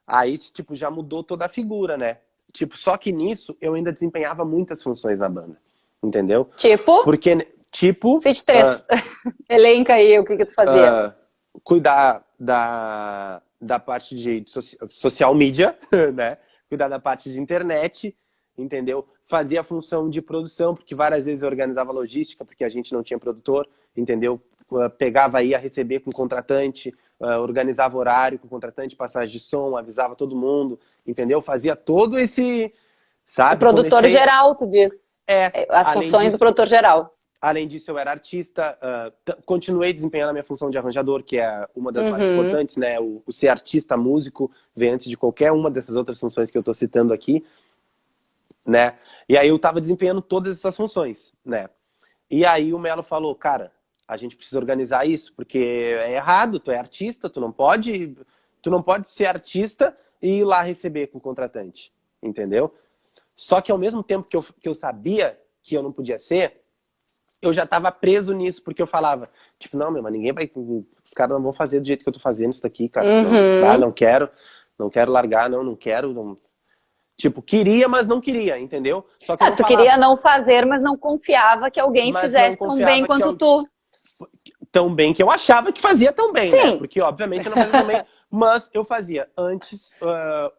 Aí, tipo, já mudou toda a figura, né? Tipo, só que nisso eu ainda desempenhava muitas funções na banda, entendeu? Tipo? Porque, tipo... Cite 3. Elenca aí o que tu fazia. Cuidar da parte de social media, né? Cuidar da parte de internet, entendeu? Fazia a função de produção, porque várias vezes eu organizava logística, porque a gente não tinha produtor, entendeu? Pegava aí a receber com o contratante, organizava horário com o contratante, passagem de som, avisava todo mundo, entendeu? Fazia todo esse, sabe? O produtor geral, tu diz. As Além funções do disso, produtor geral. além disso, eu era artista, continuei desempenhando a minha função de arranjador, que é uma das mais Uhum. importantes, né? O ser artista, músico, vem antes de qualquer uma dessas outras funções que eu estou citando aqui, né? E aí eu estava desempenhando todas essas funções, né? E aí o Melo falou, cara, a gente precisa organizar isso, porque é errado, tu é artista, tu não pode ser artista e ir lá receber com o contratante, entendeu? Só que ao mesmo tempo que eu sabia que eu não podia ser, eu já tava preso nisso, porque eu falava, tipo, não, meu, mas ninguém vai. Os caras não vão fazer do jeito que eu tô fazendo isso daqui, cara. Não, tá, Uhum. não quero largar, não quero. Tipo, queria, mas não queria, entendeu? Só que eu não Tu queria falava, não fazer, mas não confiava que alguém mas não fizesse tão bem confiava que quanto eu, tu. tão bem que eu achava que fazia tão bem, né? Sim. Porque, obviamente, eu não fazia tão bem, mas eu fazia antes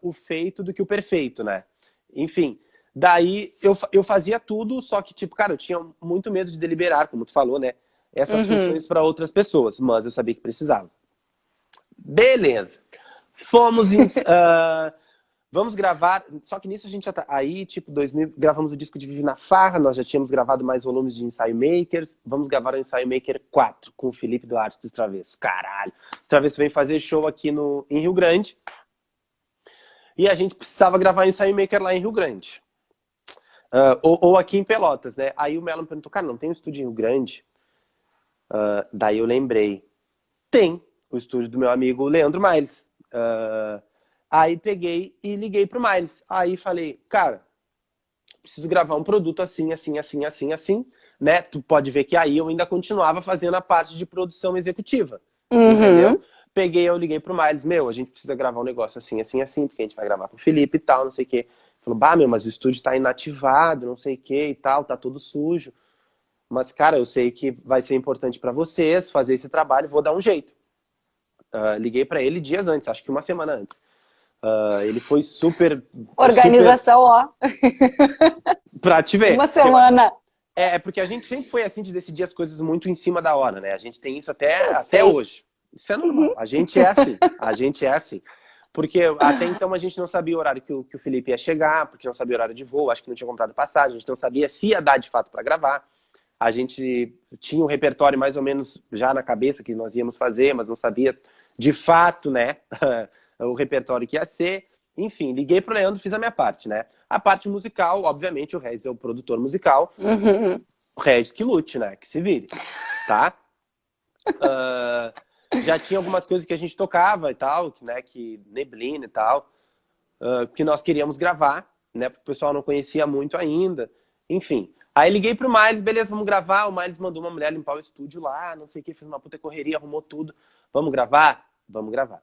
o feito do que o perfeito, né? Enfim, daí eu fazia tudo, só que, tipo, cara, eu tinha muito medo de deliberar, como tu falou, né? Essas Uhum. funções para outras pessoas, mas eu sabia que precisava. Beleza. Fomos em. Vamos gravar. Só que nisso a gente já tá. Aí, tipo, 2000, gravamos o disco de Vive na Farra, nós já tínhamos gravado mais volumes de Ensaio Makers. Vamos gravar o Ensaio Maker 4 com o Felipe Duarte dos Travessos. Caralho. Os Travessos vem fazer show aqui em Rio Grande. E a gente precisava gravar o Ensaio Maker lá em Rio Grande. Ou aqui em Pelotas, né? Aí o Melo me perguntou, cara, não tem um estúdio em Rio Grande? Daí eu lembrei. Tem o estúdio do meu amigo Leandro Miles. Aí peguei e liguei pro Miles. Aí falei, cara, preciso gravar um produto assim, assim, assim, assim, assim, né? Tu pode ver que aí eu ainda continuava fazendo a parte de produção executiva, entendeu? Uhum. Peguei, eu liguei pro Miles, meu, a gente precisa gravar um negócio assim, assim, assim, porque a gente vai gravar com o Felipe e tal, não sei o quê. Falou, bah, meu, mas o estúdio tá inativado, não sei o quê e tal, tá todo sujo. Mas, cara, eu sei que vai ser importante pra vocês fazer esse trabalho, vou dar um jeito. Liguei pra ele dias antes, acho que uma semana antes. Ele foi super Organização, ó. pra te Uma ver. Porque eu acho. semana. Porque a gente sempre foi assim de decidir as coisas muito em cima da hora, né? A gente tem isso até, Eu até sei. hoje. Isso é normal. A gente é assim. A gente é assim. Porque até então a gente não sabia o horário que o Felipe ia chegar, porque não sabia o horário de voo, acho que não tinha comprado passagem, a gente não sabia se ia dar de fato para gravar. A gente tinha um repertório mais ou menos já na cabeça que nós íamos fazer, mas não sabia de fato, né, o repertório que ia ser. Enfim, liguei pro Leandro, fiz a minha parte, né? A parte musical, obviamente, o Regis é o produtor musical, Uhum. o Regis que lute, né? Que se vire, tá? Ah, já tinha algumas coisas que a gente tocava e tal, né? Que neblina e tal, que nós queríamos gravar, né? Porque o pessoal não conhecia muito ainda. Enfim. Aí liguei pro Miles, beleza, vamos gravar. O Miles mandou uma mulher limpar o estúdio lá, não sei o que, fez uma puta correria, arrumou tudo. Vamos gravar? Vamos gravar.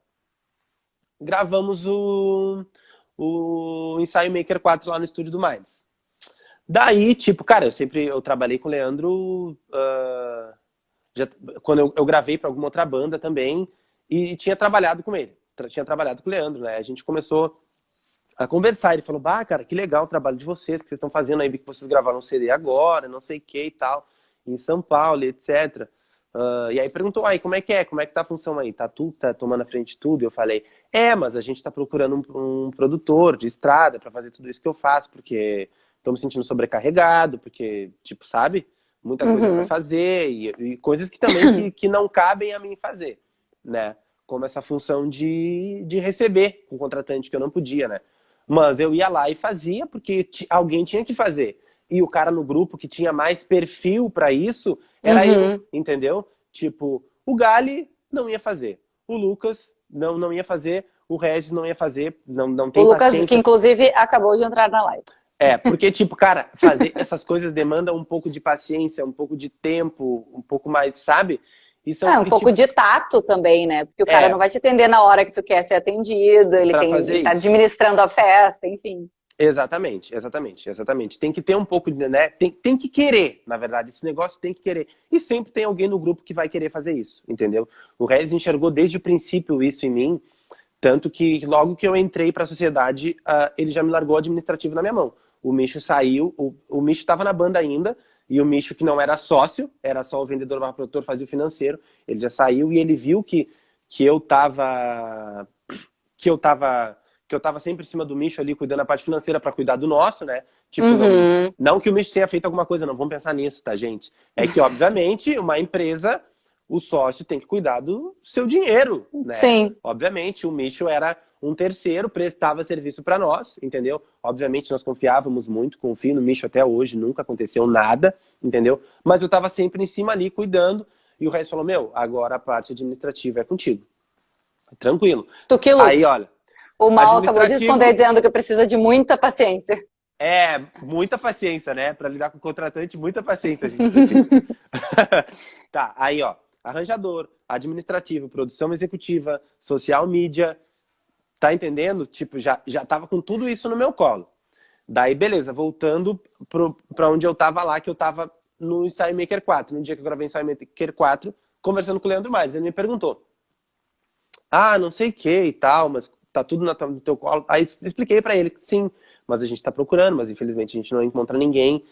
Gravamos o Ensaio Maker 4 lá no estúdio do Miles. Daí, tipo, cara, eu trabalhei com o Leandro já, quando eu gravei para alguma outra banda também e tinha trabalhado com ele. Tinha trabalhado com o Leandro, né? A gente começou a conversar. Ele falou, bah, cara, que legal o trabalho de vocês, que vocês estão fazendo aí, vi que vocês gravaram um CD agora, não sei o que e tal, em São Paulo, etc. E aí perguntou, aí, como é que é? Como é que tá a função aí? Tá tomando a frente de tudo? E eu falei, mas a gente tá procurando um produtor de estrada para fazer tudo isso que eu faço, porque tô me sentindo sobrecarregado, porque, tipo, sabe? Muita coisa para Uhum. fazer e coisas que também que não cabem a mim fazer, né? Como essa função de receber com o contratante, que eu não podia, né? Mas eu ia lá e fazia, porque alguém tinha que fazer. E o cara no grupo que tinha mais perfil para isso era eu, Uhum. entendeu? Tipo, o Gali não ia fazer, o Lucas não ia fazer, o Regis não ia fazer, não O tem Lucas, que paciência. inclusive acabou de entrar na live. Porque, tipo, cara, fazer essas coisas demanda um pouco de paciência, um pouco de tempo, um pouco mais, sabe? Um pouco Tipo, de tato também, né? Porque o cara não vai te atender na hora que tu quer ser atendido, para ele fazer tá isso. administrando a festa, enfim. Exatamente, exatamente, exatamente. Tem que ter um pouco de, né? Tem que querer, na verdade, esse negócio tem que querer. E sempre tem alguém no grupo que vai querer fazer isso, entendeu? O Regis enxergou desde o princípio isso em mim, tanto que logo que eu entrei para a sociedade, ele já me largou administrativo na minha mão. O Micho saiu, o Micho estava na banda ainda, e o Micho, que não era sócio, era só o vendedor barra produtor, fazia o financeiro, ele já saiu e ele viu que eu tava que eu tava sempre em cima do Micho ali, cuidando da parte financeira para cuidar do nosso, né? Tipo, Uhum. não que o Micho tenha feito alguma coisa, não vamos pensar nisso, tá, gente? É que, obviamente, uma empresa, o sócio tem que cuidar do seu dinheiro, né? Sim. Obviamente, o Micho era um terceiro, prestava serviço para nós, entendeu? Obviamente, nós confiávamos muito, confio no Micho até hoje, nunca aconteceu nada, entendeu? Mas eu tava sempre em cima ali, cuidando, e o resto falou, meu, agora a parte administrativa é contigo. Tranquilo. Tu que Aí, lute. olha, O Mal acabou de administrativo responder dizendo que precisa de muita paciência. é muita paciência, né? Para lidar com o contratante, muita paciência a gente precisa. Tá, aí, ó, arranjador, administrativo, produção executiva, social media, tá entendendo? Tipo, já tava com tudo isso no meu colo. Daí, beleza, voltando pra onde eu tava lá, que eu tava no Ensaio Maker 4. No dia que eu gravei Ensaio Maker 4, conversando com o Leandro Mares, ele me perguntou, não sei o que e tal, mas tá tudo no teu colo. Aí expliquei pra ele que sim, mas a gente tá procurando, mas infelizmente a gente não encontra ninguém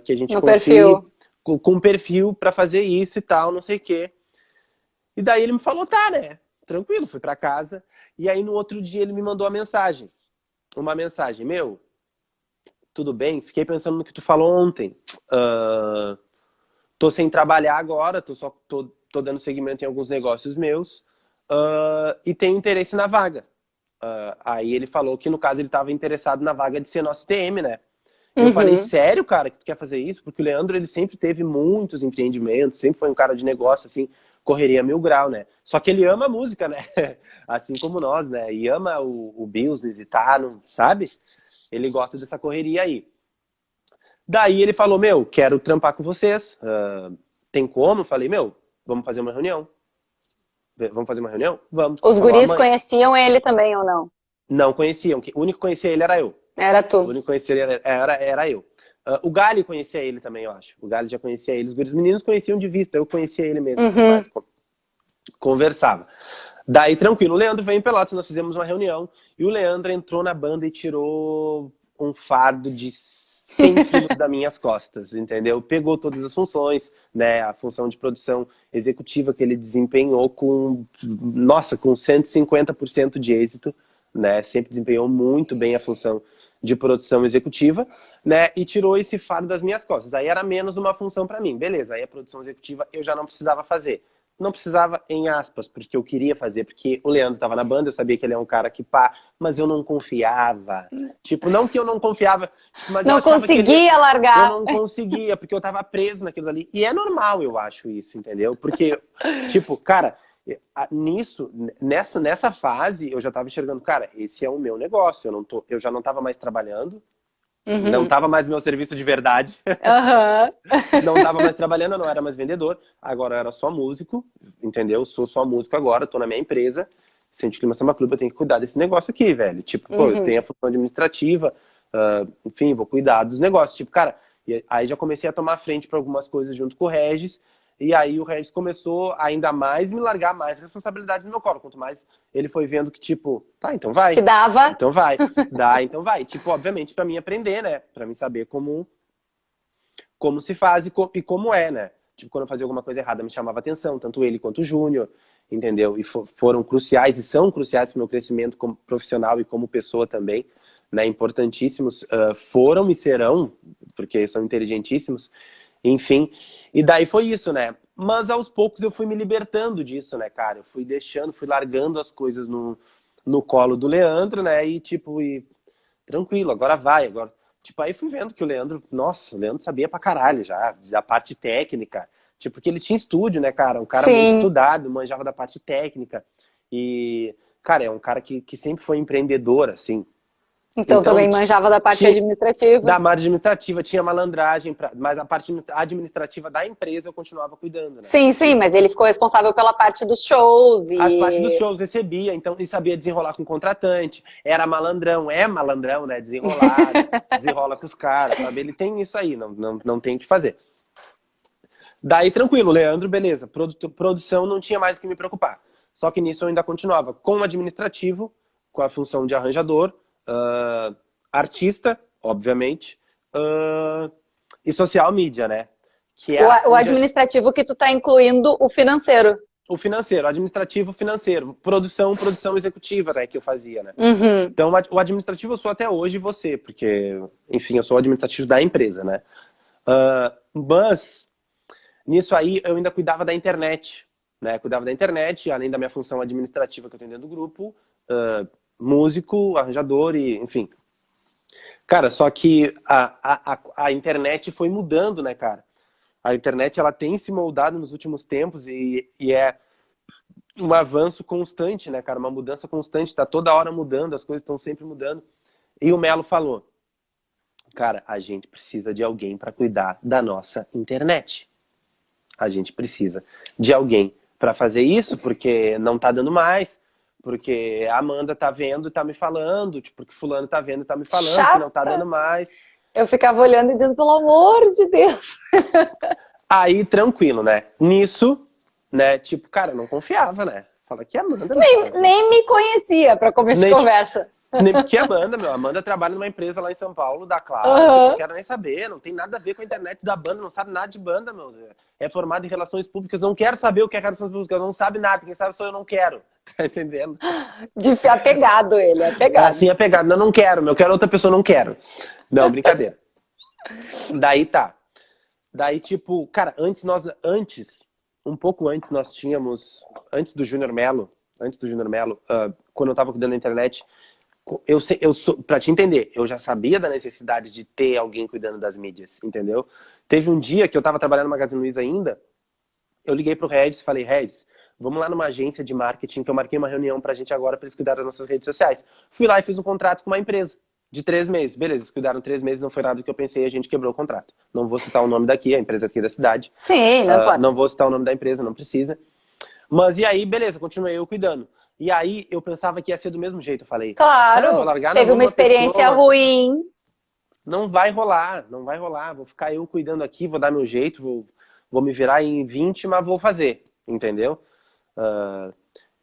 que a gente No confie perfil. com perfil pra fazer isso e tal, não sei o que. E daí ele me falou, tá, né? Tranquilo, fui pra casa. E aí no outro dia ele me mandou uma mensagem, meu, tudo bem? Fiquei pensando no que tu falou ontem. Tô sem trabalhar agora, tô dando seguimento em alguns negócios meus e tenho interesse na vaga. Aí ele falou que no caso ele estava interessado na vaga de ser nosso TM, né? Eu falei, Uhum. sério, cara, que tu quer fazer isso? Porque o Leandro, ele sempre teve muitos empreendimentos, sempre foi um cara de negócio, assim, correria mil grau, né? Só que ele ama a música, né? Assim como nós, né? E ama o business e tá, não, sabe? Ele gosta dessa correria aí. Daí ele falou, meu, quero trampar com vocês. Tem como? Eu falei, meu, vamos fazer uma reunião. Vamos fazer uma reunião? Vamos. Os Falou, guris amanhã. conheciam ele também ou não? Não conheciam. O único que conhecia ele era eu. Era tu. O único que conhecia ele era eu. O Gali conhecia ele também, eu acho. O Gali já conhecia ele. Os meninos conheciam de vista. Eu conhecia ele mesmo. Assim, Uhum. mais conversava. Daí, tranquilo. O Leandro veio em Pelotas. Nós fizemos uma reunião. E o Leandro entrou na banda e tirou um fardo de 100 quilos das minhas costas, entendeu? Pegou todas as funções, né? A função de produção executiva que ele desempenhou com 150% de êxito, né? Sempre desempenhou muito bem a função de produção executiva, né? E tirou esse fardo das minhas costas. Aí era menos uma função para mim, beleza? Aí a produção executiva eu já não precisava fazer. Não precisava, em aspas, porque eu queria fazer, porque o Leandro estava na banda, eu sabia que ele é um cara que pá, mas eu não confiava. Tipo, não que eu não confiava, mas eu Não achava que ele... conseguia largar. Eu não conseguia, porque eu tava preso naquilo ali. E é normal, eu acho isso, entendeu? Porque, tipo, cara, nessa fase, eu já tava enxergando, cara, esse é o meu negócio. Eu já não tava mais trabalhando, não Uhum. tava mais no meu serviço de verdade. Aham. Não tava mais trabalhando, eu não era mais vendedor. Agora eu era só músico, entendeu? Sou só músico agora, tô na minha empresa. Centro Clima Samba Clube, eu tenho que cuidar desse negócio aqui, velho. Tipo, pô, eu Uhum. tenho a função administrativa, enfim, vou cuidar dos negócios. Tipo, cara, e aí já comecei a tomar frente para algumas coisas junto com o Regis. E aí o Regis começou a ainda mais me largar mais responsabilidades no meu colo. Quanto mais ele foi vendo que, tipo, tá, então vai. Que dava. Então vai. Dá, então vai. Tipo, obviamente, para mim aprender, né? Para mim saber como se faz e como é, né? Tipo, quando eu fazia alguma coisa errada, me chamava atenção, tanto ele quanto o Júnior, entendeu? E foram cruciais e são cruciais para o meu crescimento como profissional e como pessoa também, né? Importantíssimos. Foram e serão, porque são inteligentíssimos, enfim. E daí foi isso, né? Mas aos poucos eu fui me libertando disso, né, cara? Eu fui deixando, fui largando as coisas no colo do Leandro, né? E tipo, tranquilo, agora vai, agora. Tipo, aí fui vendo que o Leandro, nossa, o Leandro sabia pra caralho já, da parte técnica. Tipo, porque ele tinha estúdio, né, cara? Um cara muito Sim. estudado, manjava da parte técnica. E, cara, é um cara que sempre foi empreendedor, assim. Então também manjava da parte administrativa. Da área administrativa, tinha malandragem, mas a parte administrativa da empresa eu continuava cuidando, né? Sim, sim, mas ele ficou responsável pela parte dos shows As partes dos e... shows recebia, então, e sabia desenrolar com o contratante. Era malandrão, é malandrão, né? Desenrolado, desenrola com os caras, sabe? Ele tem isso aí, não tem o que fazer. Daí, tranquilo, Leandro, beleza. Produção não tinha mais o que me preocupar. Só que nisso eu ainda continuava com o administrativo, com a função de arranjador, artista, obviamente, e social media, né? Que era O administrativo que tu tá incluindo o financeiro. o financeiro, administrativo financeiro, produção executiva, né, que eu fazia, né? Uhum. Então, o administrativo eu sou até hoje você, porque, enfim, eu sou o administrativo da empresa, né? Mas, nisso aí, eu ainda cuidava da internet, né? Cuidava da internet, além da minha função administrativa que eu tenho dentro do grupo, músico, arranjador e, enfim. Cara, só que a internet foi mudando, né, cara? A internet, ela tem se moldado nos últimos tempos e é um avanço constante, né, cara? Uma mudança constante, tá toda hora mudando, as coisas estão sempre mudando. E o Melo falou, cara, a gente precisa de alguém para cuidar da nossa internet. A gente precisa de alguém para fazer isso, porque não tá dando mais, porque a Amanda tá vendo e tá me falando, tipo, porque fulano tá vendo e tá me falando que não tá dando mais. Eu ficava olhando e dizendo, pelo amor de Deus. Aí, tranquilo, né? Nisso, né, tipo, cara, eu não confiava, né? Fala que Amanda... Nem me conhecia para começo de conversa. Nem porque Amanda, Amanda trabalha numa empresa lá em São Paulo, da Claro, não quero nem saber, não tem nada a ver com a internet da banda, não sabe nada de banda, meu. É formado em relações públicas, não quero saber o que é relações públicas, não sabe nada, quem sabe sou eu, não quero. Tá entendendo? Apegado ele, apegado. Assim, apegado, não quero, eu quero outra pessoa, não quero. Não, brincadeira. Daí tá. Daí, tipo, cara, um pouco antes nós tínhamos, antes do Júnior Melo, quando eu tava cuidando da internet, pra te entender, eu já sabia da necessidade de ter alguém cuidando das mídias, entendeu? Teve um dia que eu tava trabalhando no Magazine Luiza ainda, eu liguei pro Regis e falei, Regis, vamos lá numa agência de marketing que eu marquei uma reunião pra gente agora pra eles cuidarem das nossas redes sociais. Fui lá e fiz um contrato com uma empresa de 3 meses. Beleza, eles cuidaram 3 meses, não foi nada do que eu pensei, a gente quebrou o contrato. Não vou citar o nome daqui, a empresa aqui da cidade. Sim, não pode. Não vou citar o nome da empresa, não precisa. Mas e aí, beleza, continuei eu cuidando. E aí eu pensava que ia ser do mesmo jeito, eu falei. Claro, vou largar teve uma experiência ruim. Não vai rolar. Vou ficar eu cuidando aqui, vou dar meu jeito, vou me virar em 20, mas vou fazer, entendeu?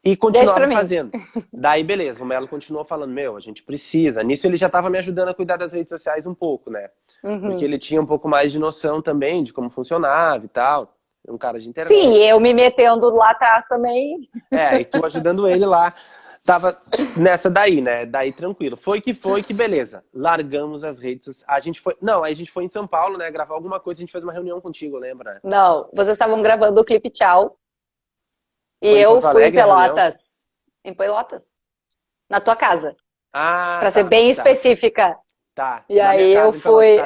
E continuava fazendo. Daí, beleza, o Melo continuou falando, a gente precisa. Nisso ele já estava me ajudando a cuidar das redes sociais um pouco, né? Uhum. Porque ele tinha um pouco mais de noção também de como funcionava e tal. Um cara de internet. Sim, eu me metendo lá atrás também. E tu ajudando ele lá. Tava nessa daí, né? Daí tranquilo. Foi que beleza. Largamos as redes sociais. A gente foi em São Paulo, né? Gravar alguma coisa, a gente fez uma reunião contigo, lembra? Não, vocês estavam gravando o clipe Tchau. E eu fui em Pelotas. Em Pelotas. Na tua casa. Pra ser bem específica. Tá. E aí eu fui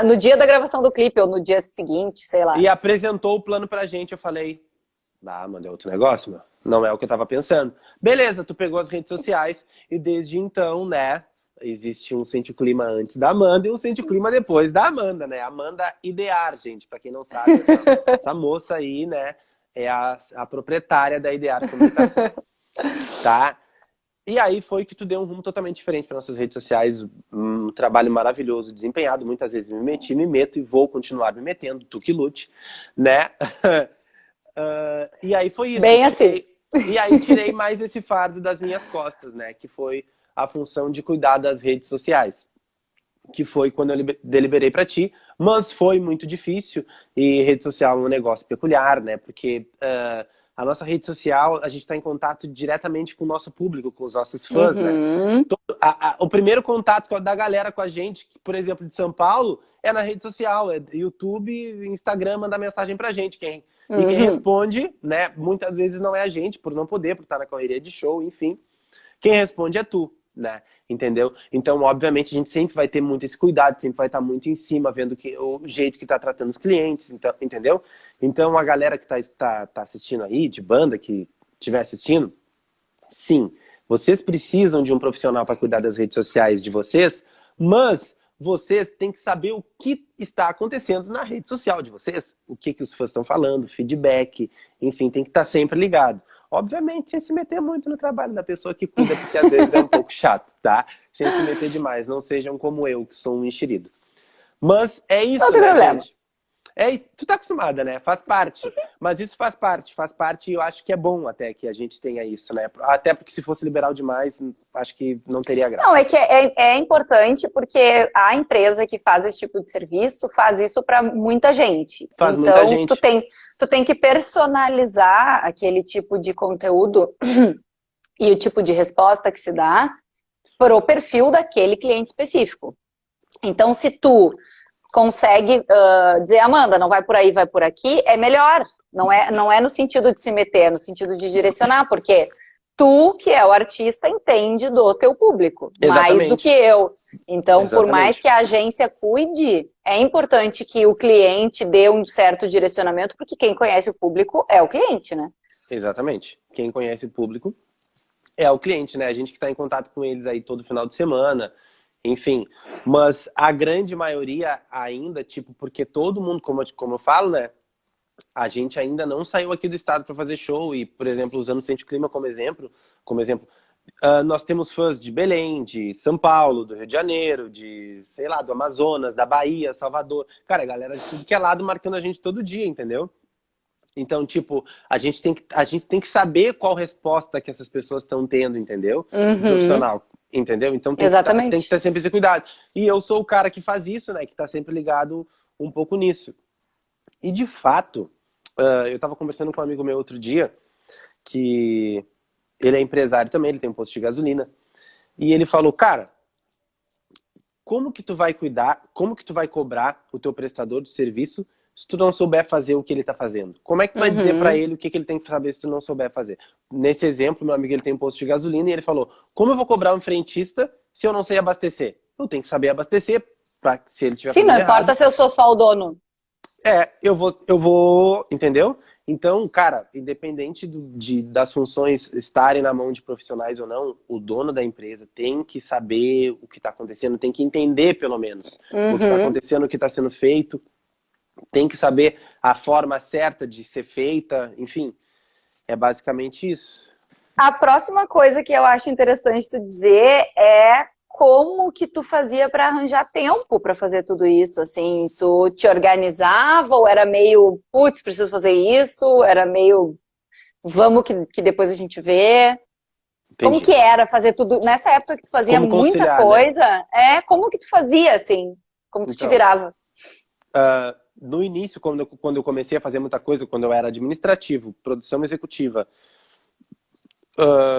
no dia da gravação do clipe, ou no dia seguinte, sei lá. E apresentou o plano pra gente, eu falei, mano, é outro negócio, meu. Não é o que eu tava pensando. Beleza, tu pegou as redes sociais e desde então, né, existe um Sente o Clima antes da Amanda e um Sente o Clima depois da Amanda, né? Amanda Idear, gente, pra quem não sabe, essa moça aí, né, é a proprietária da Idear Comunicação, tá? E aí foi que tu deu um rumo totalmente diferente para nossas redes sociais, um trabalho maravilhoso, desempenhado, muitas vezes me meto e vou continuar me metendo, tu que lute, né? E aí foi isso. Bem assim. E aí tirei mais esse fardo das minhas costas, né? Que foi a função de cuidar das redes sociais. Que foi quando eu deliberei para ti, mas foi muito difícil e rede social é um negócio peculiar, né? Porque a nossa rede social, a gente está em contato diretamente com o nosso público, com os nossos fãs, né? O primeiro contato da galera com a gente, por exemplo, de São Paulo, é na rede social, é YouTube, Instagram, mandar mensagem pra gente. E quem responde, né? Muitas vezes não é a gente, por não poder, por estar na correria de show, enfim. Quem responde é tu, né? Entendeu? Então, obviamente, a gente sempre vai ter muito esse cuidado, sempre vai estar muito em cima, vendo o jeito que tá tratando os clientes, então, entendeu? Então, a galera que tá assistindo aí, de banda, que estiver assistindo, sim, vocês precisam de um profissional para cuidar das redes sociais de vocês, mas vocês têm que saber o que está acontecendo na rede social de vocês, o que os fãs estão falando, feedback, enfim, tem que estar sempre ligado. Obviamente, sem se meter muito no trabalho da pessoa que cuida, porque às vezes é um pouco chato, tá? Sem se meter demais, não sejam como eu, que sou um enxerido. Mas é isso, não tem problema. Gente? É, e tu tá acostumada, né? Faz parte. Mas isso faz parte e eu acho que é bom até que a gente tenha isso, né? Até porque se fosse liberal demais, acho que não teria Não, graça. é que é importante porque a empresa que faz esse tipo de serviço faz isso para muita gente. Faz muita Então, tu gente. tem, tu tem que personalizar aquele tipo de conteúdo e o tipo de resposta que se dá para o perfil daquele cliente específico. Então, se tu consegue dizer, Amanda, não vai por aí, vai por aqui, é melhor. Não é no sentido de se meter, é no sentido de direcionar, porque tu, que é o artista, entende do teu público, mais do que Exatamente. eu. Então, por mais Exatamente. que a agência cuide, é importante que o cliente dê um certo direcionamento, porque quem conhece o público é o cliente, né? Exatamente. Quem conhece o público é o cliente, né? A gente que está em contato com eles aí todo final de semana, enfim. Mas a grande maioria ainda, tipo, porque todo mundo, como eu falo, né? A gente ainda não saiu aqui do estado para fazer show e, por exemplo, usando o Sente Clima como exemplo, nós temos fãs de Belém, de São Paulo, do Rio de Janeiro, de, sei lá, do Amazonas, da Bahia, Salvador. Cara, a galera de tudo que é lado marcando a gente todo dia, entendeu? Então, tipo, a gente tem que saber qual resposta que essas pessoas estão tendo, entendeu? Do Uhum, profissional, entendeu? Então tem que exatamente. ter sempre esse cuidado. E eu sou o cara que faz isso, né? Que tá sempre ligado um pouco nisso. E de fato, eu tava conversando com um amigo meu outro dia, que ele é empresário também, ele tem um posto de gasolina. E ele falou, cara, como que tu vai cuidar, como que tu vai cobrar o teu prestador de serviço se tu não souber fazer o que ele tá fazendo? Como é que tu vai dizer pra Uhum. ele o que que ele tem que saber se tu não souber fazer? Nesse exemplo, meu amigo, ele tem um posto de gasolina e ele falou, como eu vou cobrar um frentista se eu não sei abastecer? Eu tenho que saber abastecer para se ele estiver Sim, não fazendo importa errado. se eu sou só o dono. Eu vou, entendeu? Então, cara, independente das funções estarem na mão de profissionais ou não, o dono da empresa tem que saber o que está acontecendo, tem que entender, pelo menos, o que está Uhum. acontecendo, o que está sendo feito, tem que saber a forma certa de ser feita, enfim, é basicamente isso. A próxima coisa que eu acho interessante tu dizer é como que tu fazia para arranjar tempo para fazer tudo isso, assim, tu te organizava ou era meio, putz, preciso fazer isso, era meio, vamos que depois a gente vê. Como Entendi. que era fazer tudo, nessa época que tu fazia Como muita conciliar, né? coisa, como que tu fazia, assim, como tu te Então, virava? no início, quando eu comecei a fazer muita coisa, quando eu era administrativo, produção executiva,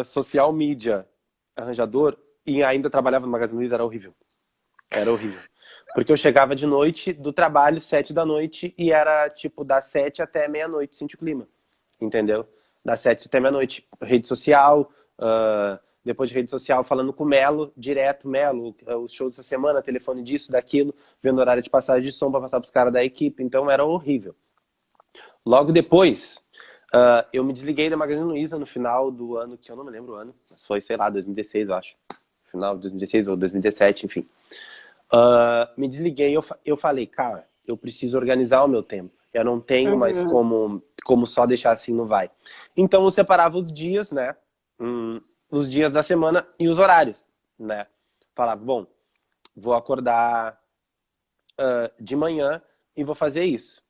social media, arranjador, e ainda trabalhava no Magazine Luiza, era horrível. Era horrível. Porque eu chegava de noite do trabalho, 7 da noite, e era tipo das 7 até meia-noite, sente o clima. Entendeu? Das 7 até meia-noite. Rede social, depois de rede social, falando com o Melo, direto, Melo, os shows dessa semana, telefone disso, daquilo, vendo horário de passagem de som para passar pros caras da equipe. Então era horrível. Logo depois, eu me desliguei da Magazine Luiza no final do ano, que eu não me lembro o ano, mas foi, sei lá, 2016, eu acho. Final de 2016 ou 2017, enfim. Me desliguei e eu falei, cara, eu preciso organizar o meu tempo. Eu não tenho mais Uhum. como só deixar assim no vai. Então eu separava os dias, né? Os dias da semana e os horários, né? Falava, bom, vou acordar de manhã e vou fazer isso.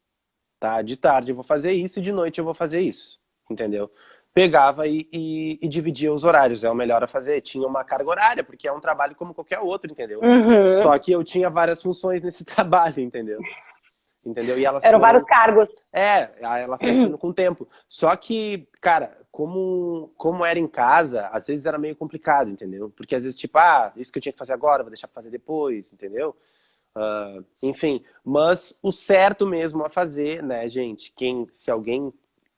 Tá? De tarde eu vou fazer isso e de noite eu vou fazer isso. Entendeu? Pegava e dividia os horários. É o melhor a fazer. Tinha uma carga horária, porque é um trabalho como qualquer outro, entendeu? Uhum. Só que eu tinha várias funções nesse trabalho, entendeu? Entendeu? E elas Eram vários foram. cargos. Ela foi subindo com o tempo. Só que, cara, como era em casa, às vezes era meio complicado, entendeu? Porque às vezes, tipo, isso que eu tinha que fazer agora, vou deixar pra fazer depois, entendeu? Enfim, mas o certo mesmo a fazer, né, gente? Se alguém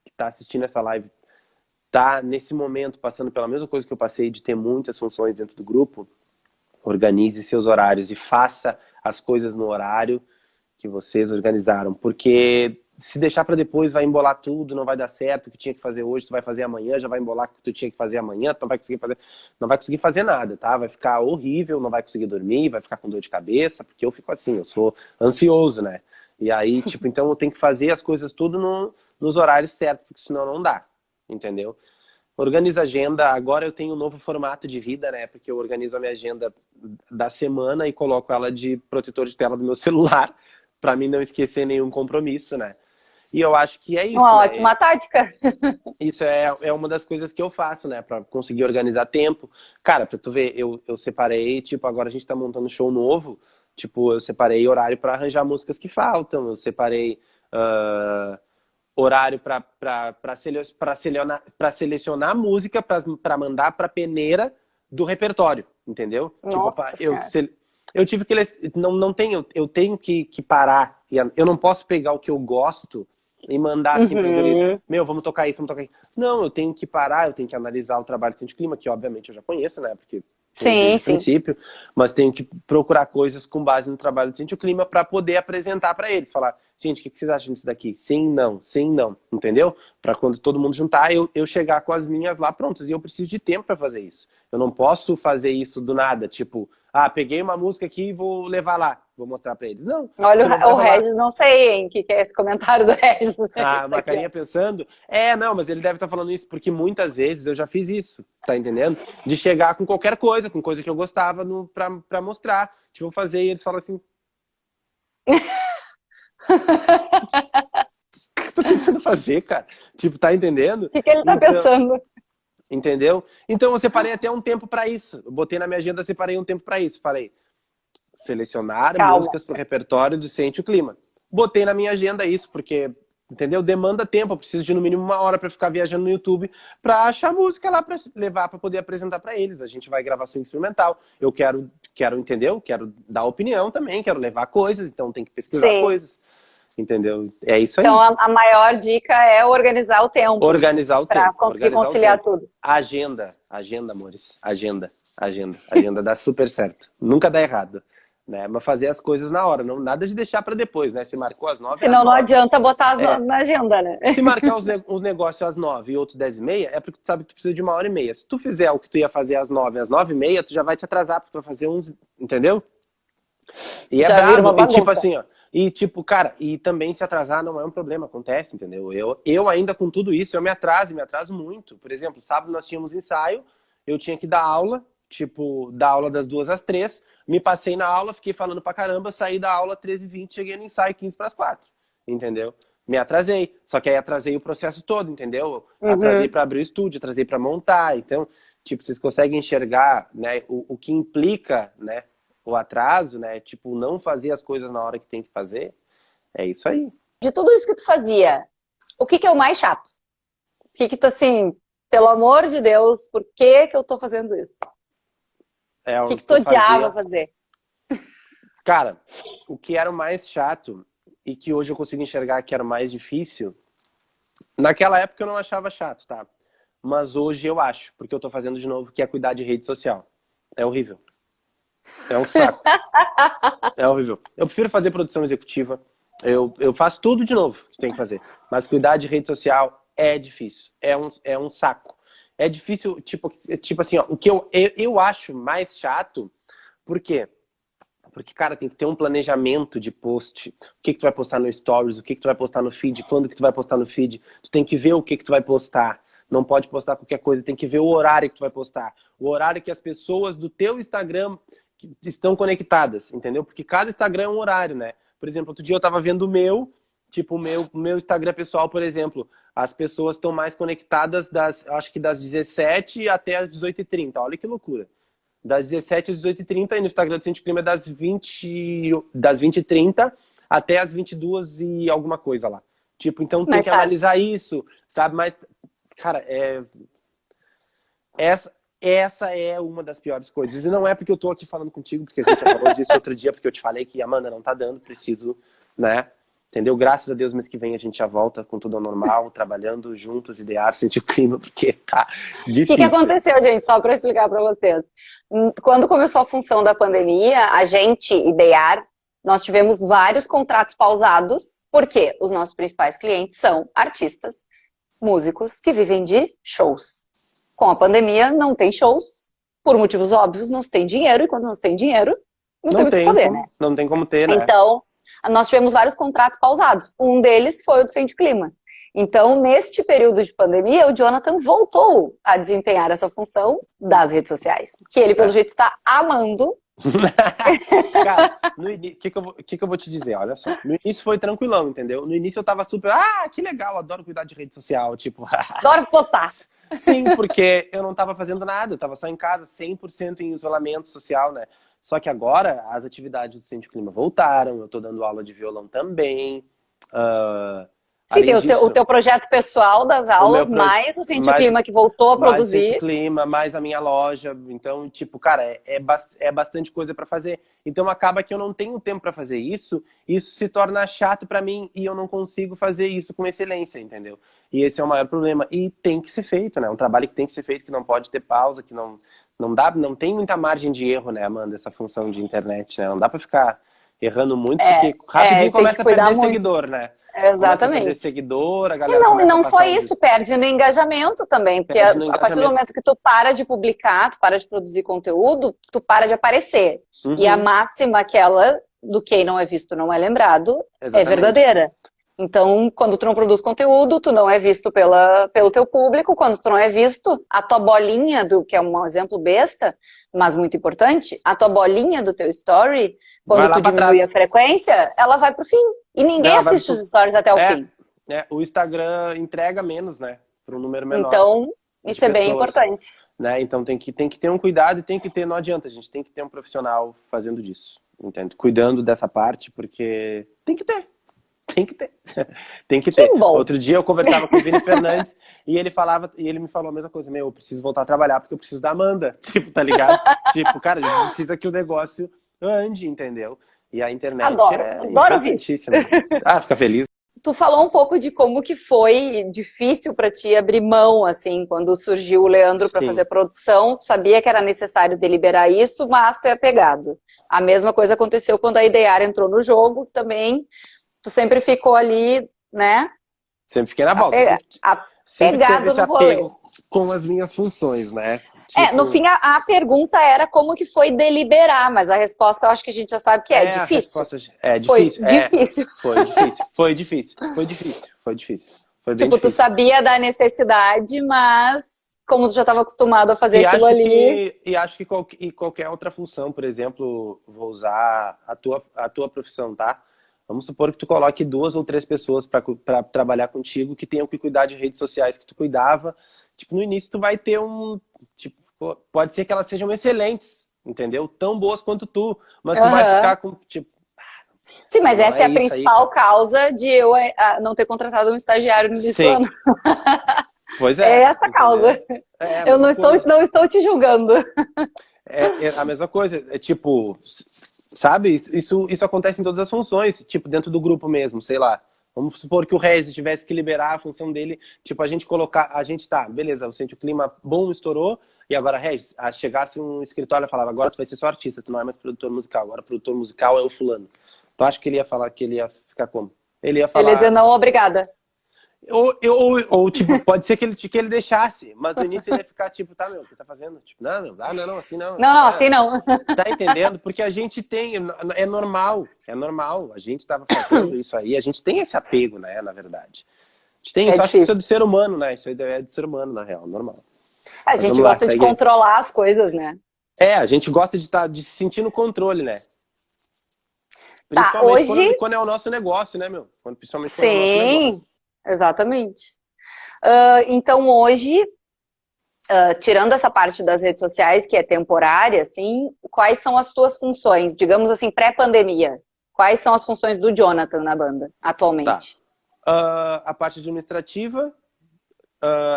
que tá assistindo essa live tá nesse momento passando pela mesma coisa que eu passei de ter muitas funções dentro do grupo, organize seus horários e faça as coisas no horário que vocês organizaram, porque se deixar para depois vai embolar tudo, não vai dar certo, o que tinha que fazer hoje tu vai fazer amanhã, já vai embolar o que tu tinha que fazer amanhã, tu não vai conseguir fazer nada, tá? Vai ficar horrível, não vai conseguir dormir, vai ficar com dor de cabeça, porque eu fico assim, eu sou ansioso, né? E aí, tipo, então eu tenho que fazer as coisas tudo nos horários certos, porque senão não dá, entendeu? Organiza a agenda. Agora eu tenho um novo formato de vida, né? Porque eu organizo a minha agenda da semana e coloco ela de protetor de tela do meu celular para mim não esquecer nenhum compromisso, né? E eu acho que é isso, Uma né? ótima tática. Isso é uma das coisas que eu faço, né? Pra conseguir organizar tempo. Cara, pra tu ver, eu separei, tipo, agora a gente tá montando um show novo. Tipo, eu separei horário pra arranjar músicas que faltam. Eu separei horário pra selecionar música pra mandar pra peneira do repertório, entendeu? Tipo, Nossa Senhora. eu tive que... Não tenho, eu tenho que parar. Eu não posso pegar o que eu gosto e mandar assim pros guris, meu, vamos tocar isso, vamos tocar isso. Não, eu tenho que parar, eu tenho que analisar o trabalho de Cinti Clima, que obviamente eu já conheço, né, porque Sim, sim. princípio, mas tenho que procurar coisas com base no trabalho de Cinti Clima para poder apresentar para eles, falar, gente, o que vocês acham disso daqui? Sim, não, entendeu? Para quando todo mundo juntar, eu chegar com as minhas lá prontas, e eu preciso de tempo para fazer isso. Eu não posso fazer isso do nada, tipo, peguei uma música aqui e vou levar lá, vou mostrar para eles. Não. Olha, o Regis, não sei, hein, o que é esse comentário do Regis. Uma carinha pensando. Não, mas ele deve estar falando isso porque muitas vezes eu já fiz isso, tá entendendo? De chegar com qualquer coisa, com coisa que eu gostava pra mostrar. Tipo, vou fazer e eles falam assim. O que tu tá tentando fazer, cara? Tipo, tá entendendo? O que ele tá pensando? Entendeu? Então eu separei até um tempo pra isso. Eu botei na minha agenda, separei um tempo pra isso. Falei, selecionar músicas pro repertório do Sente o Clima. Botei na minha agenda isso, porque, entendeu? Demanda tempo, eu preciso de no mínimo 1 hora pra ficar viajando no YouTube pra achar música lá pra levar, pra poder apresentar pra eles. A gente vai gravar swing instrumental. Eu quero, entendeu? Quero dar opinião também, quero levar coisas, então tem que pesquisar coisas. Entendeu? É isso aí. Então a maior dica é organizar o tempo. Organizar o tempo. Pra conseguir conciliar tudo. Agenda, amores. Agenda dá super certo. Nunca dá errado. Né? Mas fazer as coisas na hora, não nada de deixar para depois, né? Se marcou às 9, senão não adianta botar as 9 na agenda, né? Se marcar os negócios às 9 e outros 10h30, é porque tu sabe que tu precisa de 1h30. Se tu fizer o que tu ia fazer às 9, às 9h30, tu já vai te atrasar, porque tu vai fazer uns, entendeu? E é brabo, e tipo assim, ó. E tipo, cara, e também se atrasar não é um problema, acontece, entendeu? Eu ainda com tudo isso, eu me atraso muito. Por exemplo, sábado nós tínhamos ensaio, eu tinha que dar aula, tipo, dar aula das 2 às 3, me passei na aula, fiquei falando pra caramba, saí da aula 13h20, cheguei no ensaio 15 para as 4, entendeu? Me atrasei, só que aí atrasei o processo todo, entendeu? Atrasei pra abrir o estúdio, atrasei pra montar, então, tipo, vocês conseguem enxergar, né, o que implica, né, o atraso, né, tipo, não fazer as coisas na hora que tem que fazer, é isso aí. De tudo isso que tu fazia, o que é o mais chato? O que tu, assim, pelo amor de Deus, por que eu tô fazendo isso? O que tu odiava fazer? Cara, o que era o mais chato e que hoje eu consigo enxergar que era o mais difícil, naquela época eu não achava chato, tá? Mas hoje eu acho, porque eu tô fazendo de novo, que é cuidar de rede social. É horrível. É um saco. É horrível. Eu prefiro fazer produção executiva. Eu faço tudo de novo que tem que fazer. Mas cuidar de rede social é difícil. É um saco. É difícil, tipo assim, ó, o que eu acho mais chato, por quê? Porque, cara, tem que ter um planejamento de post. O que tu vai postar no Stories, o que tu vai postar no feed, quando que tu vai postar no feed. Tu tem que ver o que tu vai postar. Não pode postar qualquer coisa, tem que ver o horário que tu vai postar. O horário que as pessoas do teu Instagram estão conectadas, entendeu? Porque cada Instagram é um horário, né? Por exemplo, outro dia eu tava vendo o meu, tipo, o meu Instagram pessoal, por exemplo, as pessoas estão mais conectadas acho que das 17 até as 18h30. Olha que loucura. Das 17 às 18h30 e no Instagram do Cinti Clima é das 20h30 até as 22 e alguma coisa lá. Tipo, então tem que analisar isso, sabe? Mas, cara, essa é uma das piores coisas. E não é porque eu tô aqui falando contigo, porque a gente já falou disso outro dia, porque eu te falei que, Amanda, não tá dando, preciso, né? Entendeu? Graças a Deus, mês que vem a gente já volta com tudo ao normal, trabalhando juntos, idear, sentir o clima, porque tá difícil. O que aconteceu, gente? Só para explicar para vocês. Quando começou a função da pandemia, a gente, idear, nós tivemos vários contratos pausados, porque os nossos principais clientes são artistas, músicos que vivem de shows. Com a pandemia, não tem shows, por motivos óbvios, não se tem dinheiro, e quando não se tem dinheiro, não tem muito o que fazer, né? Não tem como ter, né? Então, nós tivemos vários contratos pausados. Um deles foi o do Sente Clima. Então, neste período de pandemia, o Jonathan voltou a desempenhar essa função das redes sociais, que ele, pelo jeito, está amando Cara, no início, o que que eu vou te dizer? Olha só, no início foi tranquilão, entendeu? No início eu tava super, que legal, adoro cuidar de rede social, tipo, Adoro postar. sim, porque eu não tava fazendo nada, eu tava só em casa, 100% em isolamento social, né? Só que agora as atividades do Centro Clima voltaram, eu tô dando aula de violão também. ah, Sim, Além tem o disso, teu projeto pessoal das o meu aulas, projeto. mais o Cinti Clima que voltou a Mais o Centro produzir. Clima, mais a minha loja. Então, tipo, cara, é bastante coisa pra fazer. Então, acaba que eu não tenho tempo pra fazer isso. Isso se torna chato pra mim e eu não consigo fazer isso com excelência, entendeu? E esse é o maior problema. E tem que ser feito, né? É um trabalho que tem que ser feito, que não pode ter pausa, que não dá, não tem muita margem de erro, né, Amanda? Essa função de internet, né? Não dá pra ficar errando muito, porque rapidinho Tem que começa a cuidar perder muito. seguidor, né? Começa a perder Exatamente. seguidor, a E galera não, e começa a não só passar uns. isso, perde no engajamento também, porque Perde no a partir do engajamento. momento que tu para de publicar, tu para de produzir conteúdo, tu para de aparecer. E a Uhum, máxima aquela do quem não é visto não é lembrado é exatamente. verdadeira. Então, quando tu não produz conteúdo, tu não é visto pelo teu público. Quando tu não é visto, a tua bolinha, que é um exemplo besta, mas muito importante, a tua bolinha do teu story, Vai quando lá tu pra diminui a trás. frequência, ela vai pro fim. E ninguém Ela vai assiste pro... os stories até o é, fim. o Instagram entrega menos, né? Para um número menor Então, de isso é bem pessoas, importante. né? Então tem que ter um cuidado e tem que ter, não adianta, a gente tem que ter um profissional fazendo disso, entende? Cuidando dessa parte, porque tem que ter. Tem que ter. Tem que ter. Que bom. Outro dia eu conversava com o Vini Fernandes e ele me falou a mesma coisa, eu preciso voltar a trabalhar porque eu preciso da Amanda. Tipo, tá ligado? Tipo, cara, a gente precisa que o negócio ande, entendeu? E a internet Adoro, é adoro ouvir isso. importantíssima. Fica feliz. Tu falou um pouco de como que foi difícil para ti abrir mão, assim, quando surgiu o Leandro para Sim. fazer produção, tu sabia que era necessário deliberar isso, mas tu é pegado. A mesma coisa aconteceu quando a Idear entrou no jogo, que também tu sempre ficou ali, né, Sempre fiquei na volta. Sempre teve apegado esse no rolê. apego com as minhas funções, né? No Tipo, fim, a pergunta era como que foi deliberar, mas a resposta eu acho que a gente já sabe que é a difícil. resposta é Foi difícil. difícil. Foi difícil. Foi difícil. Foi difícil. Foi difícil. Foi bem Tipo, tu difícil. sabia da necessidade, mas como tu já estava acostumado a fazer aquilo ali. E acho que qualquer outra função, por exemplo, vou usar a tua profissão, tá? Vamos supor que tu coloque 2 ou 3 pessoas para trabalhar contigo que tenham que cuidar de redes sociais que tu cuidava. Tipo, no início tu vai ter tipo, pode ser que elas sejam excelentes, entendeu? Tão boas quanto tu, mas tu vai Aham. ficar com, tipo, Sim, mas não essa é é a isso aí, principal cara. causa de eu não ter contratado um estagiário no início do Sim, ano. pois É é, essa a causa. entendeu? É a Eu mesma coisa. não estou te julgando. É a mesma coisa. É tipo, sabe? Isso acontece em todas as funções. Tipo, dentro do grupo mesmo, sei lá. Vamos supor que o Rezi tivesse que liberar a função dele. Tipo, a gente colocar. A gente tá, beleza, sente o clima bom, estourou. E agora, Regis, chegasse um escritório e falava: agora tu vai ser só artista, tu não é mais produtor musical. Agora, produtor musical é o fulano. Tu acha que ele ia falar que ele ia ficar como? Ele ia Ele dizia, falar. não, obrigada. Tipo, pode ser que ele deixasse, mas no início ele ia ficar tipo, tá, o que tá fazendo? Tipo, não, assim não. Não, não, assim não. Tá entendendo? Porque a gente tem, é normal, a gente tava fazendo isso aí, a gente tem esse apego, né, na verdade. A gente tem É isso, acho que isso é do difícil. ser humano, né, isso aí é do ser humano, na real, normal. A Mas gente vamos lá, gosta de segue aí. controlar as coisas, né? A gente gosta de se sentir no controle, né? Tá, Principalmente hoje, quando é o nosso negócio, né, meu? Principalmente quando é o nosso negócio. sim, exatamente. Então, hoje, tirando essa parte das redes sociais, que é temporária, assim, quais são as tuas funções, digamos assim, pré-pandemia? Quais são as funções do Jonathan na banda, Tá. atualmente? A parte administrativa,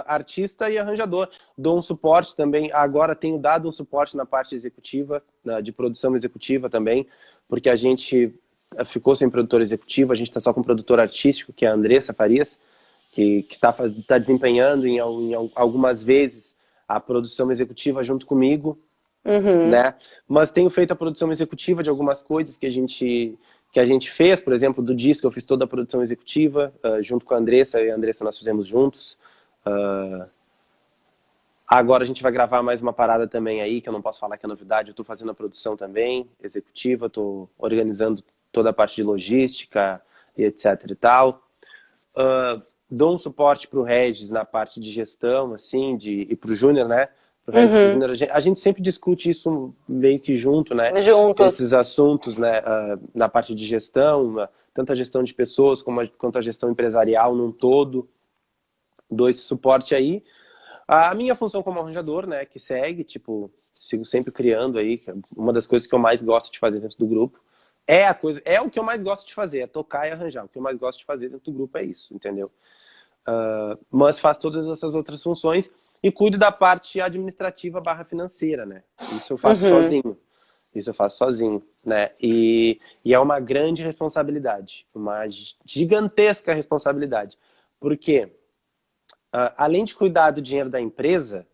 artista e arranjador. Dou um suporte também. Agora tenho dado um suporte na parte executiva, de produção executiva também, porque a gente ficou sem produtor executivo, a gente está só com produtor artístico, que é a Andressa Farias, que tá desempenhando em algumas vezes a produção executiva junto comigo, Uhum. né? Mas tenho feito a produção executiva de algumas coisas que a gente fez, por exemplo, do disco eu fiz toda a produção executiva, junto com a Andressa, e a Andressa nós fizemos juntos. Agora a gente vai gravar mais uma parada também aí, que eu não posso falar que é novidade, eu tô fazendo a produção também, executiva, tô organizando toda a parte de logística e etc e tal. Dou um suporte pro Regis na parte de gestão, assim, e pro Júnior, né? pro resto do Uhum. gênero. A gente sempre discute isso meio que junto, né? Juntos. Esses assuntos, né? Na parte de gestão, tanto a gestão de pessoas quanto a gestão empresarial num todo. Dou esse suporte aí. A minha função como arranjador, né, que segue, tipo, sigo sempre criando aí, que é uma das coisas que eu mais gosto de fazer dentro do grupo. É o que eu mais gosto de fazer, é tocar e arranjar. O que eu mais gosto de fazer dentro do grupo é isso, entendeu? Mas faço todas essas outras funções e cuido da parte administrativa barra financeira, né? Isso eu faço Uhum. sozinho. Isso eu faço sozinho, né? E é uma grande responsabilidade, uma gigantesca responsabilidade. Por quê? Além de cuidar do dinheiro da empresa,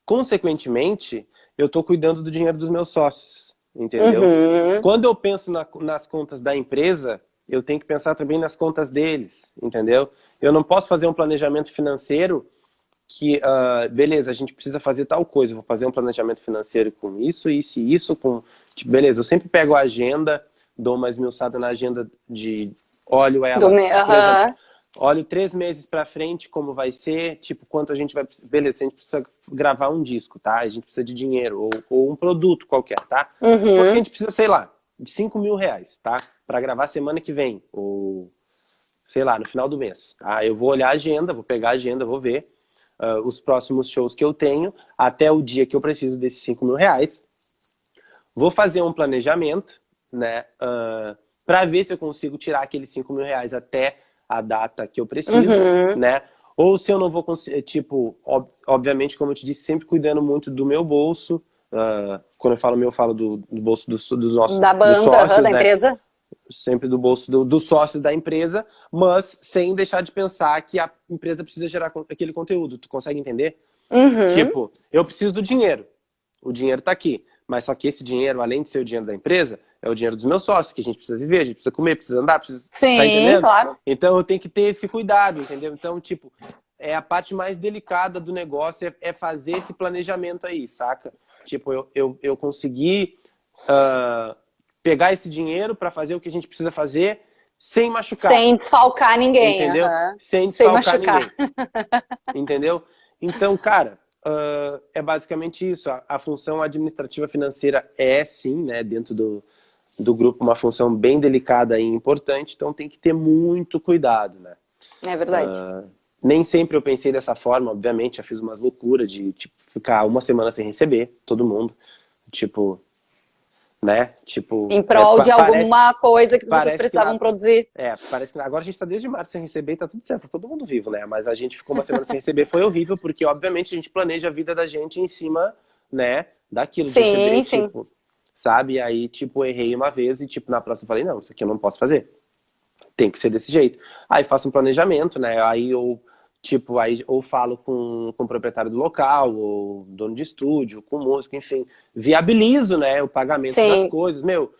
consequentemente, eu estou cuidando do dinheiro dos meus sócios, entendeu? Uhum. Quando eu penso nas contas da empresa, eu tenho que pensar também nas contas deles, entendeu? Eu não posso fazer um planejamento financeiro que, beleza, a gente precisa fazer tal coisa, eu vou fazer um planejamento financeiro com isso, isso e isso, tipo, beleza, eu sempre pego a agenda, dou uma esmiuçada na agenda olho ela, por exemplo, Aham. olho 3 meses para frente como vai ser, tipo, quanto a gente vai... Beleza, a gente precisa gravar um disco, tá? A gente precisa de dinheiro, ou um produto qualquer, tá? Supor que a Uhum. gente precisa, sei lá, de 5.000 reais, tá? Para gravar semana que vem, ou, sei lá, no final do mês, tá? Eu vou olhar a agenda, vou pegar a agenda, vou ver os próximos shows que eu tenho, até o dia que eu preciso desses 5.000 reais. Vou fazer um planejamento, né? Para ver se eu consigo tirar aqueles 5.000 reais até a data que eu preciso, Uhum. né? Ou se eu não vou conseguir, tipo, obviamente, como eu te disse, sempre cuidando muito do meu bolso. Quando eu falo meu, eu falo do bolso dos nossos Da dos banda, aham, sócios, da né? empresa. Sempre do bolso do sócio da empresa, mas sem deixar de pensar que a empresa precisa gerar aquele conteúdo. Tu consegue entender? Uhum. Tipo, eu preciso do dinheiro. O dinheiro tá aqui. Mas só que esse dinheiro, além de ser o dinheiro da empresa, é o dinheiro dos meus sócios, que a gente precisa viver, a gente precisa comer, precisa andar, precisa... Tá Sim, entendendo? claro. Então eu tenho que ter esse cuidado, entendeu? Então, tipo, é a parte mais delicada do negócio é fazer esse planejamento aí, saca? Tipo, eu consegui pegar esse dinheiro para fazer o que a gente precisa fazer sem machucar, Sem desfalcar ninguém, entendeu? aham. Sem Sem desfalcar machucar. ninguém. Entendeu? Então, cara, é basicamente isso. A função administrativa financeira é, sim, né, dentro do grupo, uma função bem delicada e importante, então tem que ter muito cuidado, né? É verdade. Nem sempre eu pensei dessa forma, obviamente, já fiz umas loucuras de tipo, ficar uma semana sem receber, todo mundo. Tipo, né? Tipo, Em prol de parece, alguma coisa que vocês parece que precisavam nada. produzir. Parece que agora a gente tá desde março sem receber e tá tudo certo, tá todo mundo vivo, né? Mas a gente ficou uma semana sem receber, foi horrível, porque obviamente a gente planeja a vida da gente em cima, né, daquilo, de receber, Sim, sim. tipo, sabe? E aí, tipo, errei uma vez e, tipo, na próxima eu falei, não, isso aqui eu não posso fazer. Tem que ser desse jeito. Aí faço um planejamento, né? Aí eu, tipo, aí ou falo com o proprietário do local, ou dono de estúdio, com músico, enfim. Viabilizo, né, o pagamento das Sim. coisas. Meu,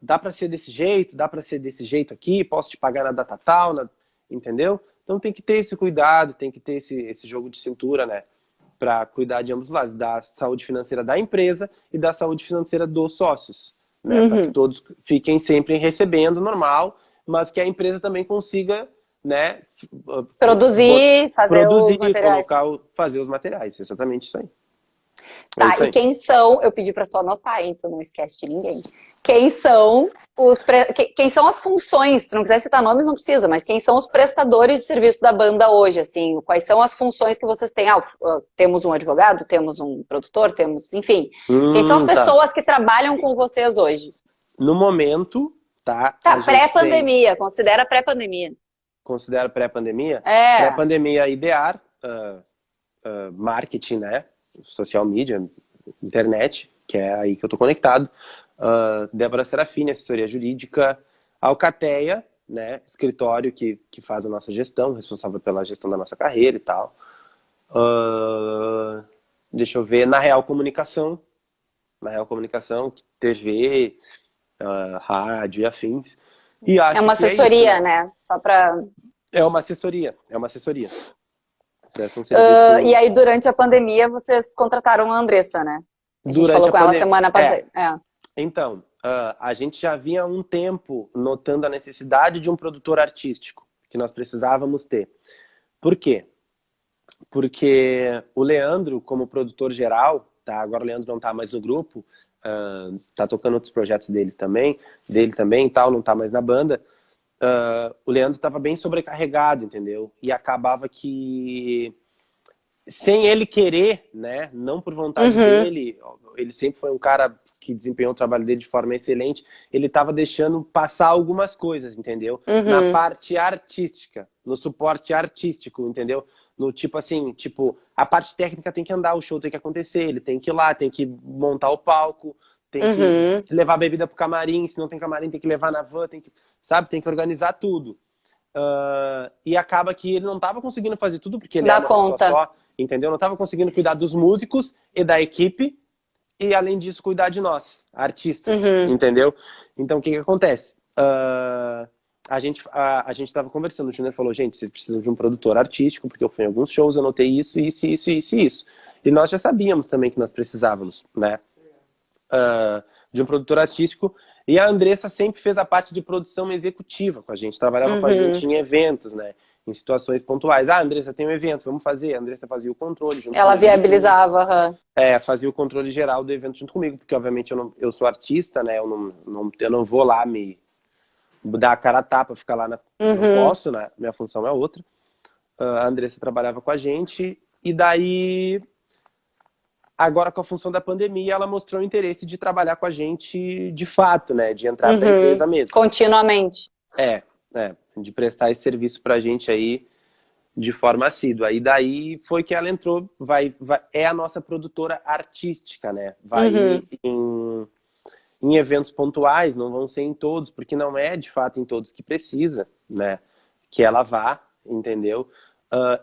dá pra ser desse jeito, dá pra ser desse jeito aqui, posso te pagar na data tal, entendeu? Então tem que ter esse cuidado, tem que ter esse jogo de cintura, né? Pra cuidar de ambos os lados, da saúde financeira da empresa e da saúde financeira dos sócios, né? Para que Uhum. todos fiquem sempre recebendo normal, mas que a empresa também consiga, né, Produzir, fazer os produzir, materiais. fazer os materiais. Exatamente isso aí. É Tá, isso e aí. quem são, eu pedi para tu anotar, hein, tu não esquece de ninguém. Quem são quem são as funções, se não quiser citar nomes, não precisa, mas quem são os prestadores de serviço da banda hoje, assim, quais são as funções que vocês têm? Temos um advogado, temos um produtor, temos, enfim, quem são as Tá. pessoas que trabalham com vocês hoje? No momento, tá, Tá, a gente tem, pré-pandemia, considera pré-pandemia. considera pré-pandemia, É, pré-pandemia idear, marketing, né, social media, internet, que é aí que eu tô conectado, Débora Serafini, assessoria jurídica, Alcateia, né, escritório que faz a nossa gestão, responsável pela gestão da nossa carreira e tal. Ah, deixa eu ver, na Real Comunicação, TV, rádio e afins. E é acho uma que é isso, assessoria, né? né? Só para. É uma assessoria. Presta um E serviço aí, durante a pandemia, vocês contrataram a Andressa, né? A gente durante falou a com ela pandemia. semana passada. É. Então, a gente já vinha há um tempo notando a necessidade de um produtor artístico que nós precisávamos ter. Por quê? Porque o Leandro, como produtor geral, tá? Agora o Leandro não tá mais no grupo, tá tocando outros projetos dele também e tal, não tá mais na banda. O Leandro tava bem sobrecarregado, entendeu? E acabava que, sem ele querer, né? Não por vontade Uhum, dele, ele sempre foi um cara que desempenhou o trabalho dele de forma excelente, ele tava deixando passar algumas coisas, entendeu? Na uhum, parte artística, no suporte artístico, entendeu? No tipo assim, tipo, a parte técnica tem que andar, o show tem que acontecer, ele tem que ir lá, tem que montar o palco, tem que uhum. levar a bebida pro camarim, se não tem camarim tem que levar na van, tem que, sabe, tem que organizar tudo. E acaba que ele não estava conseguindo fazer tudo, porque ele é Dá uma pessoa conta. só, entendeu? Não estava conseguindo cuidar dos músicos e da equipe, e além disso, cuidar de nós, artistas, Uhum. entendeu? Então, o que que acontece? A gente estava conversando, o Júnior falou, gente, vocês precisam de um produtor artístico, porque eu fui em alguns shows, eu notei isso, isso, isso, isso e isso. E nós já sabíamos também que nós precisávamos, né? De um produtor artístico. E a Andressa sempre fez a parte de produção executiva com a gente, trabalhava com a gente Uhum. em eventos, né? Em situações pontuais. Ah, Andressa, tem um evento, vamos fazer. A Andressa fazia o controle junto Ela comigo de tudo. viabilizava. Aham. Fazia o controle geral do evento junto comigo, porque obviamente eu sou artista, né? Eu não vou lá me dar a cara a tapa, ficar lá não Uhum. posso, né? Minha função é outra. A Andressa trabalhava com a gente, e daí, agora com a função da pandemia, ela mostrou o interesse de trabalhar com a gente de fato, né? De entrar para a Uhum. empresa mesmo. Continuamente. É, de prestar esse serviço pra gente aí de forma assídua. E daí foi que ela entrou, é a nossa produtora artística, né? Vai Uhum. em eventos pontuais, não vão ser em todos, porque não é de fato em todos que precisa, né? Que ela vá, entendeu?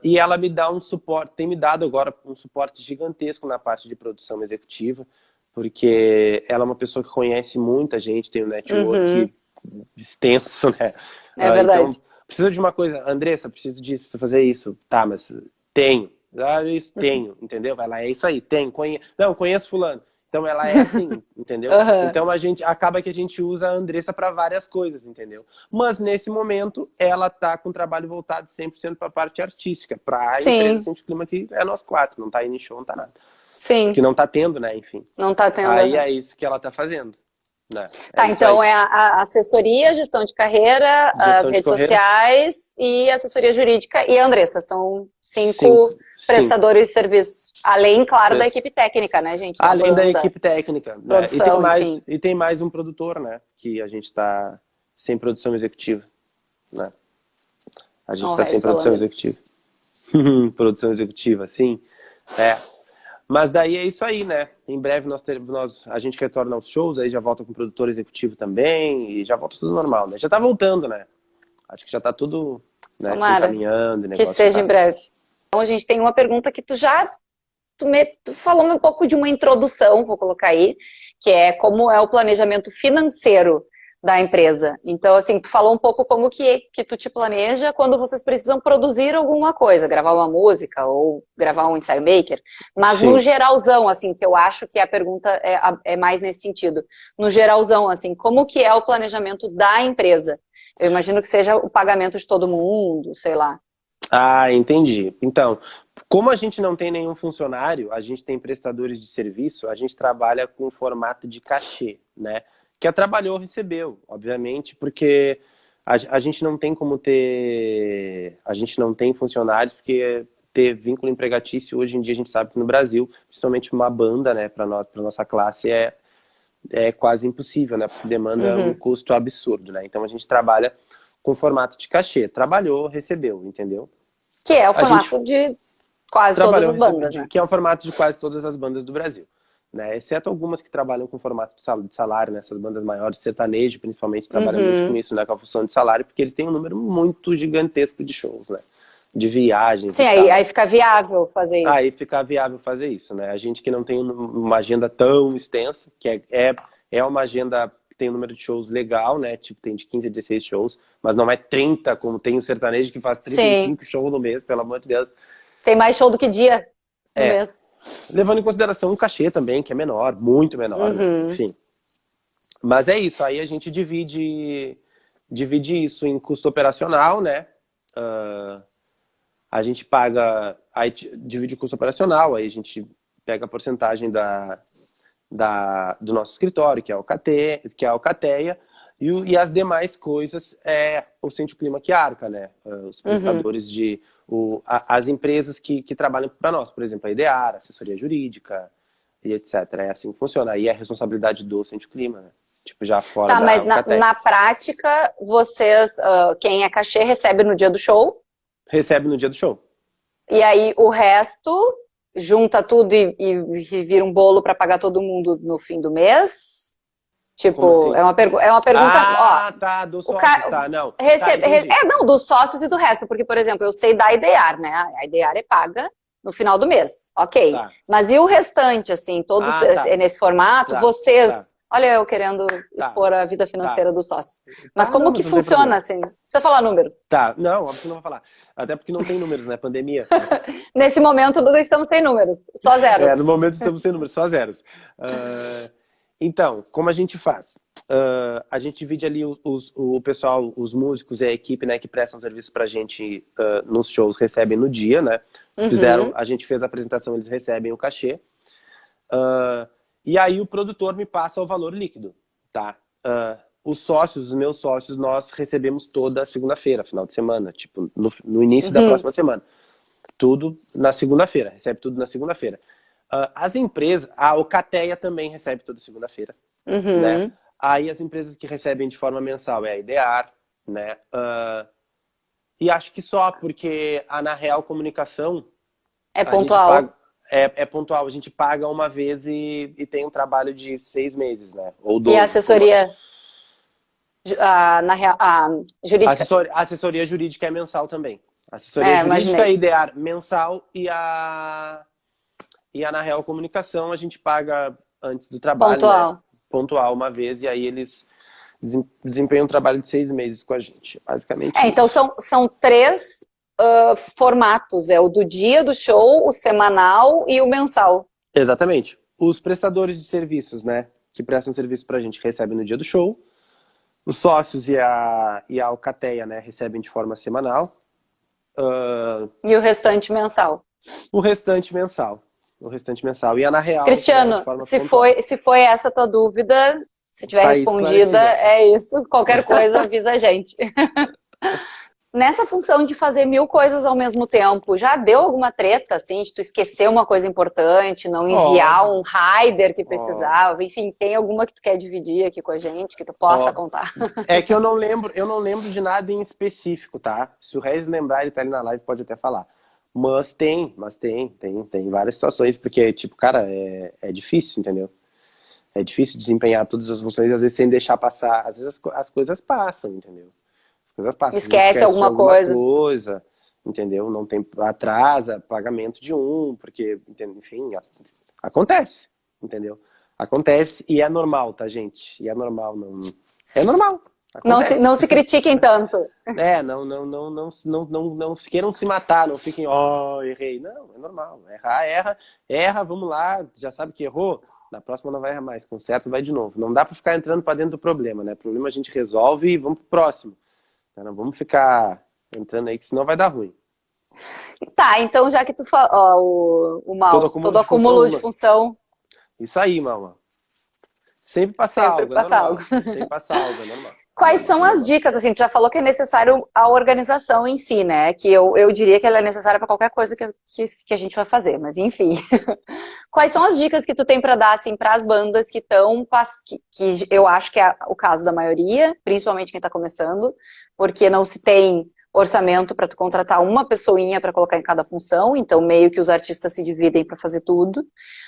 E ela me dá um suporte, tem me dado agora um suporte gigantesco na parte de produção executiva, porque ela é uma pessoa que conhece muita gente, tem um Uhum. network extenso, né? É Então, verdade. precisa de uma coisa, Andressa, preciso disso, preciso fazer isso. Tá, mas tenho. Ah, isso tenho, entendeu? Vai lá, é isso aí, tenho. Não, conheço fulano. Então ela é assim, entendeu? Aham. Então a gente acaba que a gente usa a Andressa para várias coisas, entendeu? Mas nesse momento ela tá com o trabalho voltado 100% para a parte artística, para a empresa Sim, Sente Clima, que é nós quatro, não tá indo em show, não tá nada. Porque sim. não tá tendo, né, enfim. Não tá tendo. Aí Aham. é isso que ela tá fazendo, né? É Tá, isso então aí. é a assessoria, gestão de carreira, as Gestão de redes carreira? sociais e assessoria jurídica e a Andressa. São Cinco, 5 cinco. prestadores de serviço. Além, claro, da equipe técnica, né, gente? Da Além da banda, equipe técnica, né? E tem produção, mais, enfim. e tem mais um produtor, né? Que a gente está sem produção executiva, né? A gente Ó, o está sem Regis falando produção ali. executiva. Produção executiva, sim. É. Mas daí é isso aí, né? Em breve a gente retorna aos shows, aí já volta com o produtor executivo também, e já volta tudo normal, né? Já tá voltando, né? Acho que já tá tudo, né, se Tomara encaminhando, o que negócio já seja em tá. breve. Então, a gente tem uma pergunta que tu falou um pouco de uma introdução, vou colocar aí, que é como é o planejamento financeiro da empresa. Então, assim, tu falou um pouco como que tu te planeja quando vocês precisam produzir alguma coisa, gravar uma música ou gravar um ensaio maker, mas no Sim. geralzão, assim, que eu acho que a pergunta é mais nesse sentido. No geralzão, assim, como que é o planejamento da empresa? Eu imagino que seja o pagamento de todo mundo, sei lá. Ah, entendi. Então, como a gente não tem nenhum funcionário, a gente tem prestadores de serviço, a gente trabalha com formato de cachê, né? Que a trabalhou, recebeu, obviamente, porque a gente não tem como ter. A gente não tem funcionários, porque ter vínculo empregatício hoje em dia a gente sabe que no Brasil, principalmente uma banda, né, para nossa classe, é quase impossível, né? Porque demanda um Uhum. custo absurdo, né? Então a gente trabalha com formato de cachê. Trabalhou, recebeu, entendeu? Que é o A gente formato de quase todas trabalhou, as bandas, recebeu, né? que é o formato de quase todas as bandas do Brasil, né? Exceto algumas que trabalham com formato de salário, né? Essas bandas maiores, sertanejo, principalmente, trabalham muito com Uhum. isso, né? Com a função de salário, porque eles têm um número muito gigantesco de shows, né? De viagens e Sim, aí tal. fica viável fazer Aí isso. fica viável fazer isso, né? A gente que não tem uma agenda tão extensa, que é uma agenda que tem um número de shows legal, né? Tipo, tem de 15 a 16 shows, mas não é 30, como tem o sertanejo que faz trinta e Sim. cinco shows no mês, pelo amor de Deus. Tem mais show do que dia no É, mês. levando em consideração o cachê também, que é menor, muito menor, né? Uhum. Enfim. Mas é isso, aí a gente divide isso em custo operacional, né? A gente paga. aí divide o custo operacional, aí a gente pega a porcentagem do nosso escritório, que é o que é a Alcateia, e as demais coisas é o Sente o Clima que arca, né? Os prestadores as empresas que trabalham para nós, por exemplo, a Idear, assessoria jurídica e etc. É assim que funciona. Aí é a responsabilidade do Sente o Clima, né? Tipo, já fora Tá, da mas Alcateia. na prática, vocês, quem é cachê, recebe no dia do show, Recebe no dia do show. e aí o resto junta tudo e vira um bolo para pagar todo mundo no fim do mês? Como Tipo, assim? é uma pergunta, ó, Tá, dos o sócios, cara tá, não. Tá, entendi. não, dos sócios e do resto, porque, por exemplo, eu sei da Idear, né? A Idear é paga no final do mês, ok. Tá. Mas e o restante, assim, todos Tá. nesse formato, Tá, vocês, tá. olha eu querendo expor a vida financeira dos sócios. Mas Tá, como não, que mas não tem funciona, problema. assim? Não precisa falar números. Tá, não, óbvio que não vou falar. Até porque não tem números, né? Pandemia. Nesse momento, nós estamos sem números, só zeros. No momento estamos sem números, só zeros. Então, como a gente faz? A gente divide ali o pessoal, os músicos e a equipe, né, que prestam serviço pra gente nos shows, recebem no dia, né? A gente fez a apresentação, eles recebem o cachê. E aí o produtor me passa o valor líquido, tá? Os meus sócios, nós recebemos toda segunda-feira, final de semana, tipo, no início da próxima semana. Tudo na segunda-feira, recebe tudo na segunda-feira. As empresas, a Alcateia também recebe toda segunda-feira, né? Aí as empresas que recebem de forma mensal é a Idear, né? E acho que só porque a Na Real Comunicação É a gente pontual. paga, é pontual, a gente paga uma vez e tem um trabalho de 6 meses, né? Ou 12. E a assessoria a jurídica? A assessoria jurídica é mensal também. A assessoria jurídica imaginei. é Idear mensal e a Na Real Comunicação a gente paga antes do trabalho, Pontual. né? Pontual uma vez, e aí eles desempenham um trabalho de 6 meses com a gente, basicamente. Então são três formatos, é o do dia do show, o semanal e o mensal. Exatamente. Os prestadores de serviços, né, que prestam serviço pra gente, recebem no dia do show. Os sócios e a Alcateia, né, recebem de forma semanal. E o restante mensal. O restante mensal. E a Na Real, Cristiano, de forma se pontual. foi essa a tua dúvida, se tiver Tá respondida, esclarecida. é isso. Qualquer coisa, avisa a gente. Nessa função de fazer 1000 coisas ao mesmo tempo, já deu alguma treta, assim, de tu esquecer uma coisa importante, não enviar um rider que precisava? Enfim, tem alguma que tu quer dividir aqui com a gente, que tu possa contar? É que eu não lembro de nada em específico, tá? Se o Regis lembrar, ele tá ali na live, pode até falar. Mas tem várias situações, porque, tipo, cara, é difícil, entendeu? É difícil desempenhar todas as funções, às vezes sem deixar passar. Às vezes as coisas passam, entendeu? As coisas passam. Esquece alguma coisa, entendeu? Não tem, atrasa pagamento de porque, enfim, acontece, entendeu? Acontece e é normal, tá, gente? E é normal, não... É normal. Não se critiquem tanto. Não queiram se matar, não fiquem, errei. Não, é normal. Erra, vamos lá, já sabe que errou, na próxima não vai errar mais, conserta e vai de novo. Não dá pra ficar entrando pra dentro do problema, né? O problema a gente resolve e vamos pro próximo. Não vamos ficar entrando aí, que senão vai dar ruim. Tá, então já que tu falou, o mal, todo acúmulo de função. Isso aí, Mama. Sempre passa algo, é normal. Sempre passa algo, é normal. Quais são as dicas? Assim, tu já falou que é necessário a organização em si, né? Que eu diria que ela é necessária para qualquer coisa que a gente vai fazer, mas enfim. Quais são as dicas que tu tem para dar assim para as bandas que estão que eu acho que é o caso da maioria, principalmente quem está começando, porque não se tem orçamento para tu contratar uma pessoinha para colocar em cada função, então meio que os artistas se dividem para fazer tudo.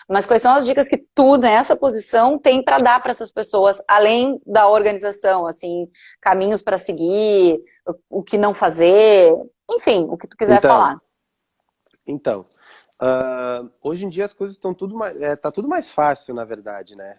Mas quais são as dicas que tu, nessa posição, tem para dar para essas pessoas, além da organização, assim, caminhos para seguir, o que não fazer, enfim, o que tu quiser falar. Então, hoje em dia as coisas estão tá tudo mais fácil, na verdade, né?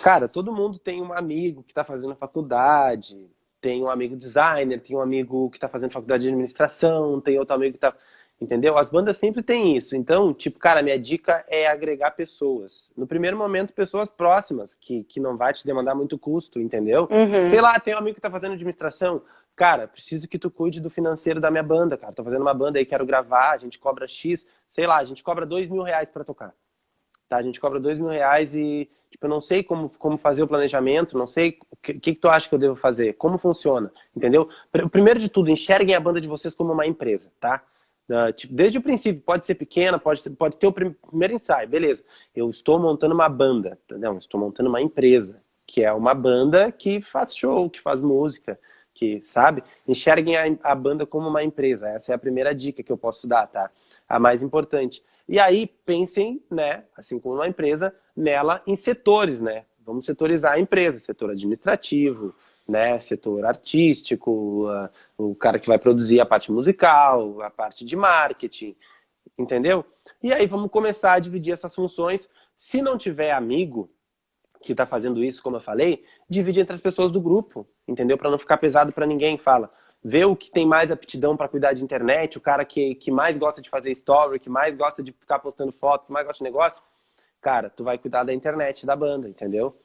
Cara, todo mundo tem um amigo que está fazendo faculdade, tem um amigo designer, tem um amigo que está fazendo faculdade de administração, tem outro amigo que está... Entendeu? As bandas sempre têm isso. Então, tipo, cara, minha dica é agregar pessoas. No primeiro momento, pessoas próximas, que não vai te demandar muito custo, entendeu? Sei lá, tem um amigo que tá fazendo administração, Cara, preciso que tu cuide do financeiro da minha banda, cara. Tô fazendo uma banda aí, quero gravar, a gente cobra X, sei lá, a gente cobra R$ 2.000 pra tocar. Tá? A gente cobra R$ 2.000 e, tipo, eu não sei como fazer o planejamento, não sei o que tu acha que eu devo fazer, como funciona, entendeu? Primeiro de tudo, enxerguem a banda de vocês como uma empresa, tá? Tipo, desde o princípio, pode ser pequena, pode ter o primeiro ensaio, beleza. Eu estou montando uma banda, não, estou montando uma empresa, que é uma banda que faz show, que faz música, que, sabe? Enxerguem a banda como uma empresa, essa é a primeira dica que eu posso dar, tá? A mais importante. E aí, pensem, né, assim como uma empresa, nela em setores, né? Vamos setorizar a empresa, setor administrativo, né, setor artístico, o cara que vai produzir a parte musical, a parte de marketing, entendeu? E aí vamos começar a dividir essas funções. Se não tiver amigo que está fazendo isso, como eu falei, divide entre as pessoas do grupo, entendeu? Para não ficar pesado para ninguém. Fala, vê o que tem mais aptidão para cuidar de internet, o cara que mais gosta de fazer story, que mais gosta de ficar postando foto, que mais gosta de negócio. Cara, tu vai cuidar da internet da banda, entendeu?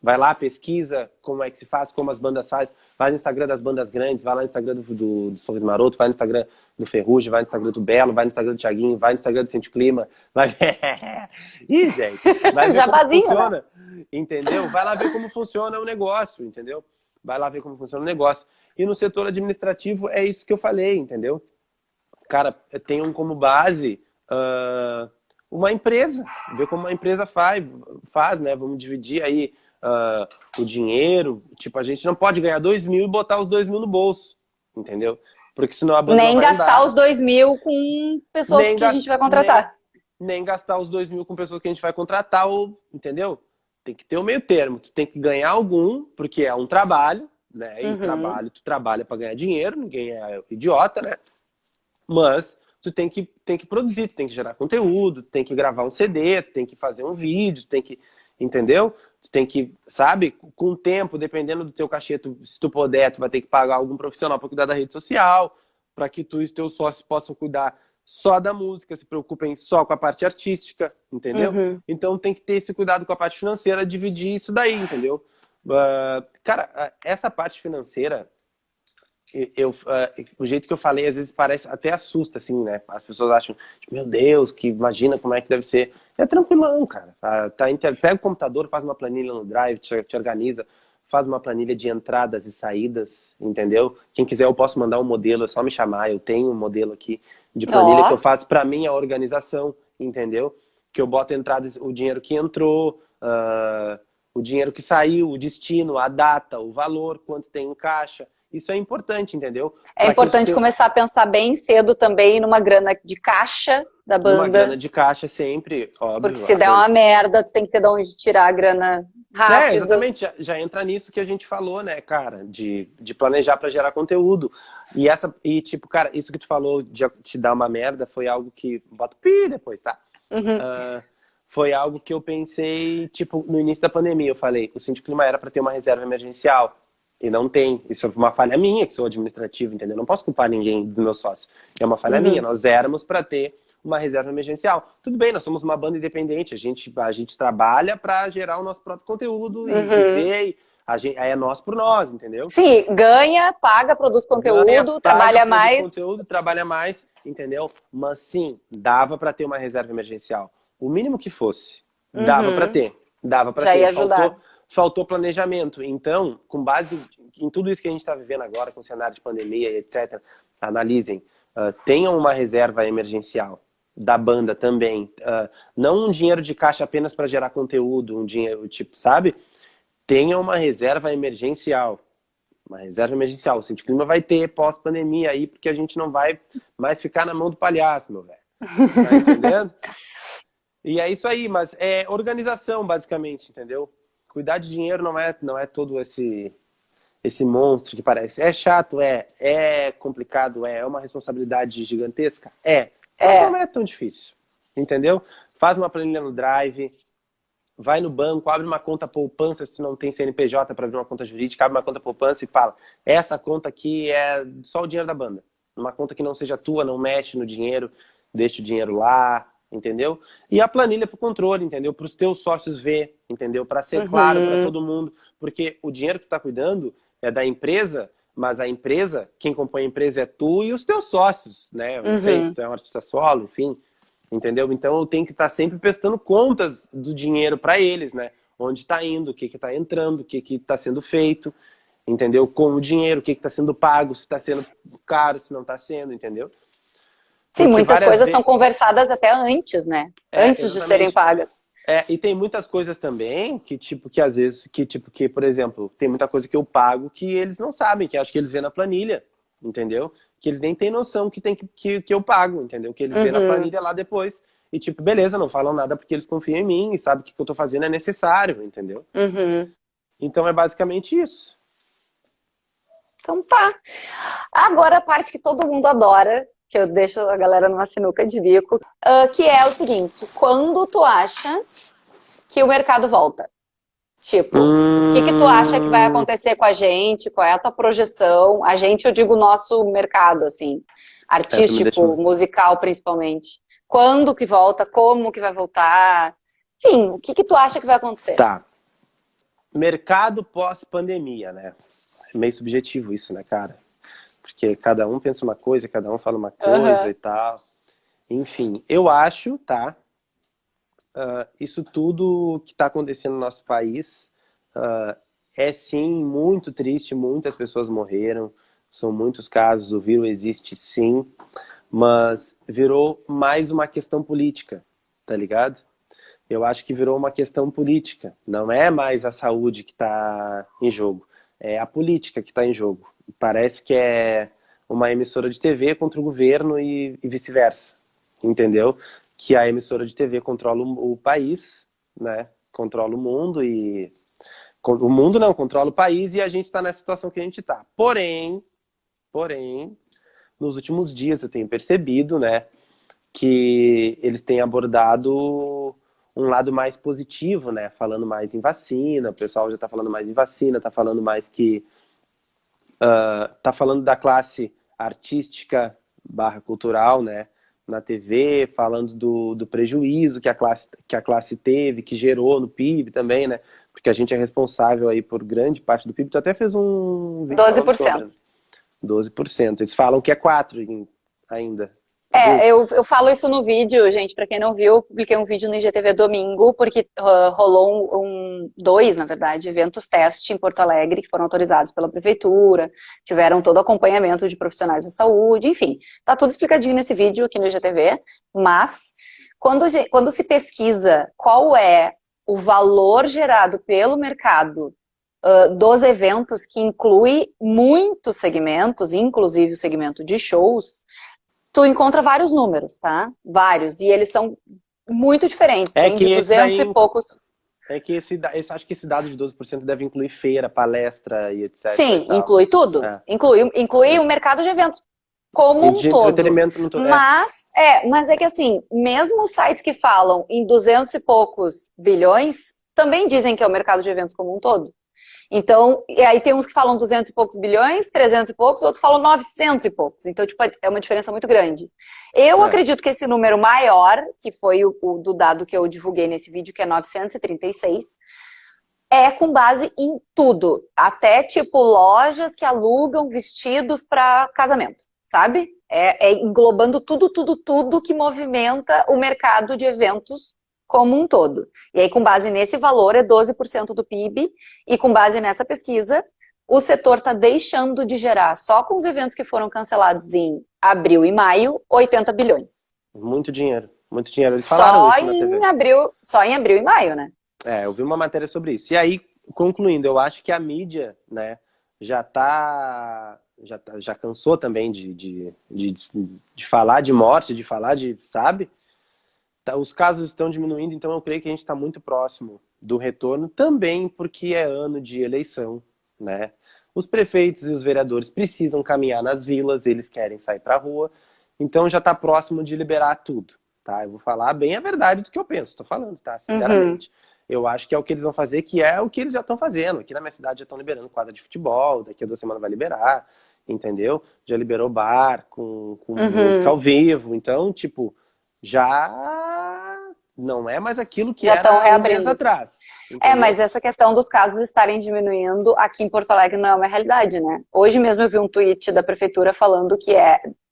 Vai lá, pesquisa como é que se faz, como as bandas fazem. Vai no Instagram das bandas grandes, vai lá no Instagram do Sorriso Maroto, vai no Instagram do Ferrugem, vai no Instagram do Belo, vai no Instagram do Thiaguinho, vai no Instagram do Sente Clima. Vai... Ih, gente, vai ver como funciona, né? Entendeu? Vai lá ver como funciona o negócio, entendeu? Vai lá ver como funciona o negócio. E no setor administrativo é isso que eu falei, entendeu? Cara, tenham como base... uma empresa, ver como uma empresa faz, né? Vamos dividir aí o dinheiro. Tipo, a gente não pode ganhar 2.000 e botar os 2.000 no bolso, entendeu? Porque senão a banda nem não vai gastar andar. Os 2.000 com pessoas que a gente vai contratar. Nem gastar os 2.000 com pessoas que a gente vai contratar, entendeu? Tem que ter o meio termo. Tu tem que ganhar algum, porque é um trabalho, né? E tu trabalha para ganhar dinheiro, ninguém é idiota, né? Mas tu tem que produzir, tu tem que gerar conteúdo, tu tem que gravar um CD, tu tem que fazer um vídeo, tu tem que, entendeu? Tu tem que, sabe, com o tempo, dependendo do teu cachê, se tu puder, tu vai ter que pagar algum profissional para cuidar da rede social, para que tu e os teus sócios possam cuidar só da música, se preocupem só com a parte artística, entendeu? Então tem que ter esse cuidado com a parte financeira, dividir isso daí, entendeu? Cara, essa parte financeira, o jeito que eu falei às vezes parece até assusta, assim, né? As pessoas acham, meu Deus, que imagina como é que deve ser. É tranquilão, cara. Pega o computador, faz uma planilha no Drive, te organiza, faz uma planilha de entradas e saídas, entendeu? Quem quiser eu posso mandar um modelo, é só me chamar, eu tenho um modelo aqui de planilha que eu faço para mim a organização, entendeu? Que eu boto entradas, o dinheiro que entrou, o dinheiro que saiu, o destino, a data, o valor, quanto tem em caixa. Isso é importante, entendeu? É importante começar a pensar bem cedo também numa grana de caixa da banda. Uma grana de caixa sempre, óbvio. Porque se der uma merda, tu tem que ter de onde tirar a grana rápido. Exatamente. Já entra nisso que a gente falou, né, cara? De planejar para gerar conteúdo. E tipo, cara, isso que tu falou de te dar uma merda foi algo que... Bota pi depois, tá? Foi algo que eu pensei, tipo, no início da pandemia. Eu falei, o Sente Clima era para ter uma reserva emergencial. E não tem. Isso é uma falha minha, que sou administrativo, entendeu? Não posso culpar ninguém dos meus sócios. É uma falha minha. Nós éramos para ter uma reserva emergencial. Tudo bem, nós somos uma banda independente. A gente trabalha para gerar o nosso próprio conteúdo e ver. É nós por nós, entendeu? Sim, ganha, paga, produz conteúdo, trabalha mais. Trabalha mais, entendeu? Mas sim, dava para ter uma reserva emergencial. O mínimo que fosse, dava para ter. Dava para ter. Já ia ajudar. Faltou planejamento. Então, com base em tudo isso que a gente está vivendo agora, com o cenário de pandemia e etc., analisem. Tenham uma reserva emergencial da banda também. Não um dinheiro de caixa apenas para gerar conteúdo, um dinheiro, tipo, sabe? Tenham uma reserva emergencial. Uma reserva emergencial. O Sente Clima vai ter pós-pandemia aí, porque a gente não vai mais ficar na mão do palhaço, meu velho. Tá entendendo? E é isso aí, mas é organização, basicamente, entendeu? Cuidar de dinheiro não é todo esse monstro que parece. É chato, é complicado, é uma responsabilidade gigantesca, mas não é tão difícil, entendeu? Faz uma planilha no Drive, vai no banco, abre uma conta poupança, se tu não tem CNPJ para abrir uma conta jurídica, abre uma conta poupança e fala, essa conta aqui é só o dinheiro da banda. Uma conta que não seja tua, não mexe no dinheiro, deixa o dinheiro lá, entendeu? E a planilha para o controle, entendeu? Para os teus sócios ver, entendeu? Para ser claro para todo mundo, porque o dinheiro que tu tá cuidando é da empresa, Mas a empresa, quem compõe a empresa é tu e os teus sócios, né? Eu não sei se tu é um artista solo, enfim, entendeu? Então eu tenho que estar sempre prestando contas do dinheiro para eles, né? Onde está indo, o que está entrando, o que está sendo feito, entendeu? Com o dinheiro, o que está sendo pago, se está sendo caro, se não está sendo, entendeu? Sim, Porque muitas várias coisas vezes... são conversadas até antes, né? Antes de serem Exatamente. pagas. E tem muitas coisas também que, tipo, que às vezes, que, por exemplo, tem muita coisa que eu pago que eles não sabem, que acho que eles vêem na planilha, entendeu? Que eles nem têm noção que tem que eu pago, entendeu? Que eles vêem na planilha lá depois. E, tipo, beleza, não falam nada porque eles confiam em mim e sabem que o que eu tô fazendo é necessário, entendeu? Então é basicamente isso. Então tá. Agora a parte que todo mundo adora, que eu deixo a galera numa sinuca de bico, que é o seguinte: quando tu acha que o mercado volta? Tipo, o que tu acha que vai acontecer com a gente? Qual é a tua projeção? A gente, eu digo, nosso mercado, assim, artístico, musical, principalmente. Quando que volta? Como que vai voltar? Enfim, o que tu acha que vai acontecer? Tá. Mercado pós-pandemia, né? É meio subjetivo isso, né, cara? Porque cada um pensa uma coisa, cada um fala uma coisa e tal. Enfim, eu acho, tá? Isso tudo que está acontecendo no nosso país é sim muito triste, muitas pessoas morreram, são muitos casos, o vírus existe sim, mas virou mais uma questão política, tá ligado? Eu acho que virou uma questão política, não é mais a saúde que está em jogo, é a política que está em jogo. Parece que é uma emissora de TV contra o governo e vice-versa, entendeu? Que a emissora de TV controla o país, né? Controla o mundo e... O mundo não, controla o país e a gente está nessa situação que a gente está. Porém, nos últimos dias eu tenho percebido, né? Que eles têm abordado um lado mais positivo, né? Falando mais em vacina, o pessoal já está falando mais em vacina, está falando mais que... tá falando da classe artística / cultural, né? Na TV, falando do prejuízo que a classe teve, que gerou no PIB também, né? Porque a gente é responsável aí por grande parte do PIB. Tu até fez um vídeo falando sobre 12%. Eles falam que é 4% ainda. Eu falo isso no vídeo, gente, pra quem não viu, eu publiquei um vídeo no IGTV domingo, porque rolou dois, na verdade, eventos teste em Porto Alegre, que foram autorizados pela prefeitura, tiveram todo o acompanhamento de profissionais da saúde, enfim, tá tudo explicadinho nesse vídeo aqui no IGTV, mas quando se pesquisa qual é o valor gerado pelo mercado dos eventos, que inclui muitos segmentos, inclusive o segmento de shows, tu encontra vários números, tá? Vários. E eles são muito diferentes. Tem de 200 e poucos. É que acho que esse dado de 12% deve incluir feira, palestra e etc. Sim, inclui tudo. Inclui o mercado de eventos como um todo. Entretenimento no todo. Mas é que assim, mesmo os sites que falam em 200 e poucos bilhões, também dizem que é o mercado de eventos como um todo. Então, e aí tem uns que falam 200 e poucos bilhões, 300 e poucos, outros falam 900 e poucos. Então, tipo, é uma diferença muito grande. Eu acredito que esse número maior, que foi o do dado que eu divulguei nesse vídeo, que é 936, é com base em tudo. Até, tipo, lojas que alugam vestidos para casamento, sabe? É englobando tudo que movimenta o mercado de eventos como um todo. E aí, com base nesse valor, é 12% do PIB, e com base nessa pesquisa, o setor está deixando de gerar, só com os eventos que foram cancelados em abril e maio, 80 bilhões. Muito dinheiro, muito dinheiro. Eles falaram isso na TV. Só em abril e maio, né? Eu vi uma matéria sobre isso. E aí, concluindo, eu acho que a mídia, né, já cansou também de falar de morte, de falar de, sabe? Os casos estão diminuindo, então eu creio que a gente está muito próximo do retorno, também porque é ano de eleição, né? Os prefeitos e os vereadores precisam caminhar nas vilas, eles querem sair para a rua, então já está próximo de liberar tudo, tá? Eu vou falar bem a verdade do que eu penso, estou falando, tá? Sinceramente. Eu acho que é o que eles vão fazer, que é o que eles já estão fazendo. Aqui na minha cidade já estão liberando quadra de futebol, daqui a 2 semanas vai liberar, entendeu? Já liberou bar com música ao vivo, então, tipo... Já Não é mais aquilo que Já estão era um mês reabrindo. atrás. É, Entendeu? mas essa questão dos casos estarem diminuindo aqui em Porto Alegre não é uma realidade, né? Hoje mesmo eu vi um tweet da prefeitura falando que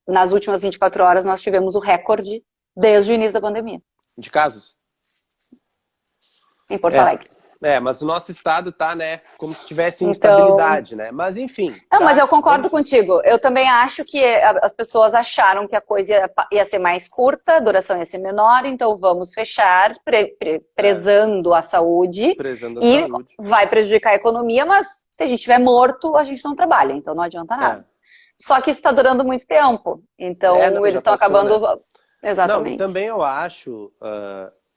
nas últimas 24 horas nós tivemos o recorde desde o início da pandemia, De casos? em Porto É. Alegre. Mas o nosso estado tá, né, como se tivesse Então, instabilidade, né? Mas enfim. não, Tá? mas eu concordo contigo. Eu também acho que as pessoas acharam que a coisa ia ser mais curta, a duração ia ser menor, então vamos fechar, prezando a saúde, Prezando a e saúde. vai prejudicar a economia, mas se a gente estiver morto, a gente não trabalha, então não adianta nada. Só que isso está durando muito tempo, então Não, eles já estão passou, acabando... né? Exatamente. Não, e também eu acho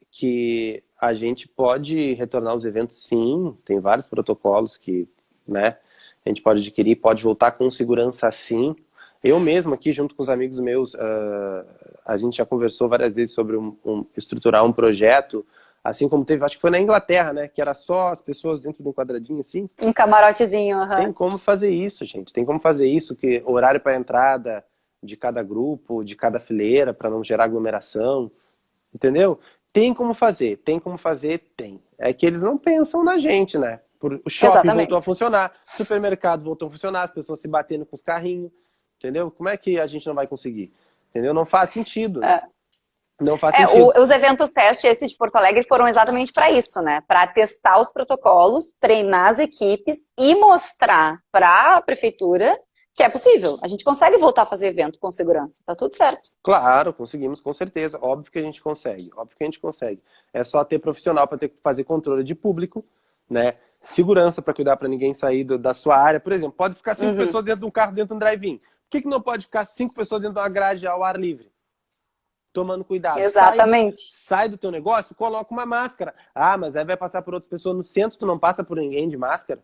que a gente pode retornar aos eventos, sim. Tem vários protocolos que, né, a gente pode adquirir, pode voltar com segurança, sim. Eu mesmo aqui, junto com os amigos meus, a gente já conversou várias vezes sobre estruturar um projeto, assim como teve, acho que foi na Inglaterra, né, que era só as pessoas dentro de um quadradinho assim. Um camarotezinho, Tem como fazer isso, gente. Tem como fazer isso, que horário para entrada de cada grupo, de cada fileira, para não gerar aglomeração, entendeu? Tem como fazer, tem. É que eles não pensam na gente, né? O shopping Exatamente. voltou a funcionar, o supermercado voltou a funcionar, as pessoas se batendo com os carrinhos, entendeu? Como é que a gente não vai conseguir? Entendeu? Não faz sentido. Não faz sentido. Os eventos teste, esse de Porto Alegre, foram exatamente para isso, né? Para testar os protocolos, treinar as equipes e mostrar para a prefeitura que é possível. A gente consegue voltar a fazer evento com segurança, tá tudo certo. Claro, conseguimos, com certeza. Óbvio que a gente consegue, É só ter profissional para fazer controle de público, né? Segurança para cuidar para ninguém sair da sua área. Por exemplo, pode ficar 5 pessoas dentro de um carro, dentro de um drive-in. Por que não pode ficar 5 pessoas dentro de uma grade ao ar livre? Tomando cuidado. Exatamente. Sai do teu negócio, coloca uma máscara. Ah, mas aí vai passar por outras pessoas. No centro tu não passa por ninguém de máscara?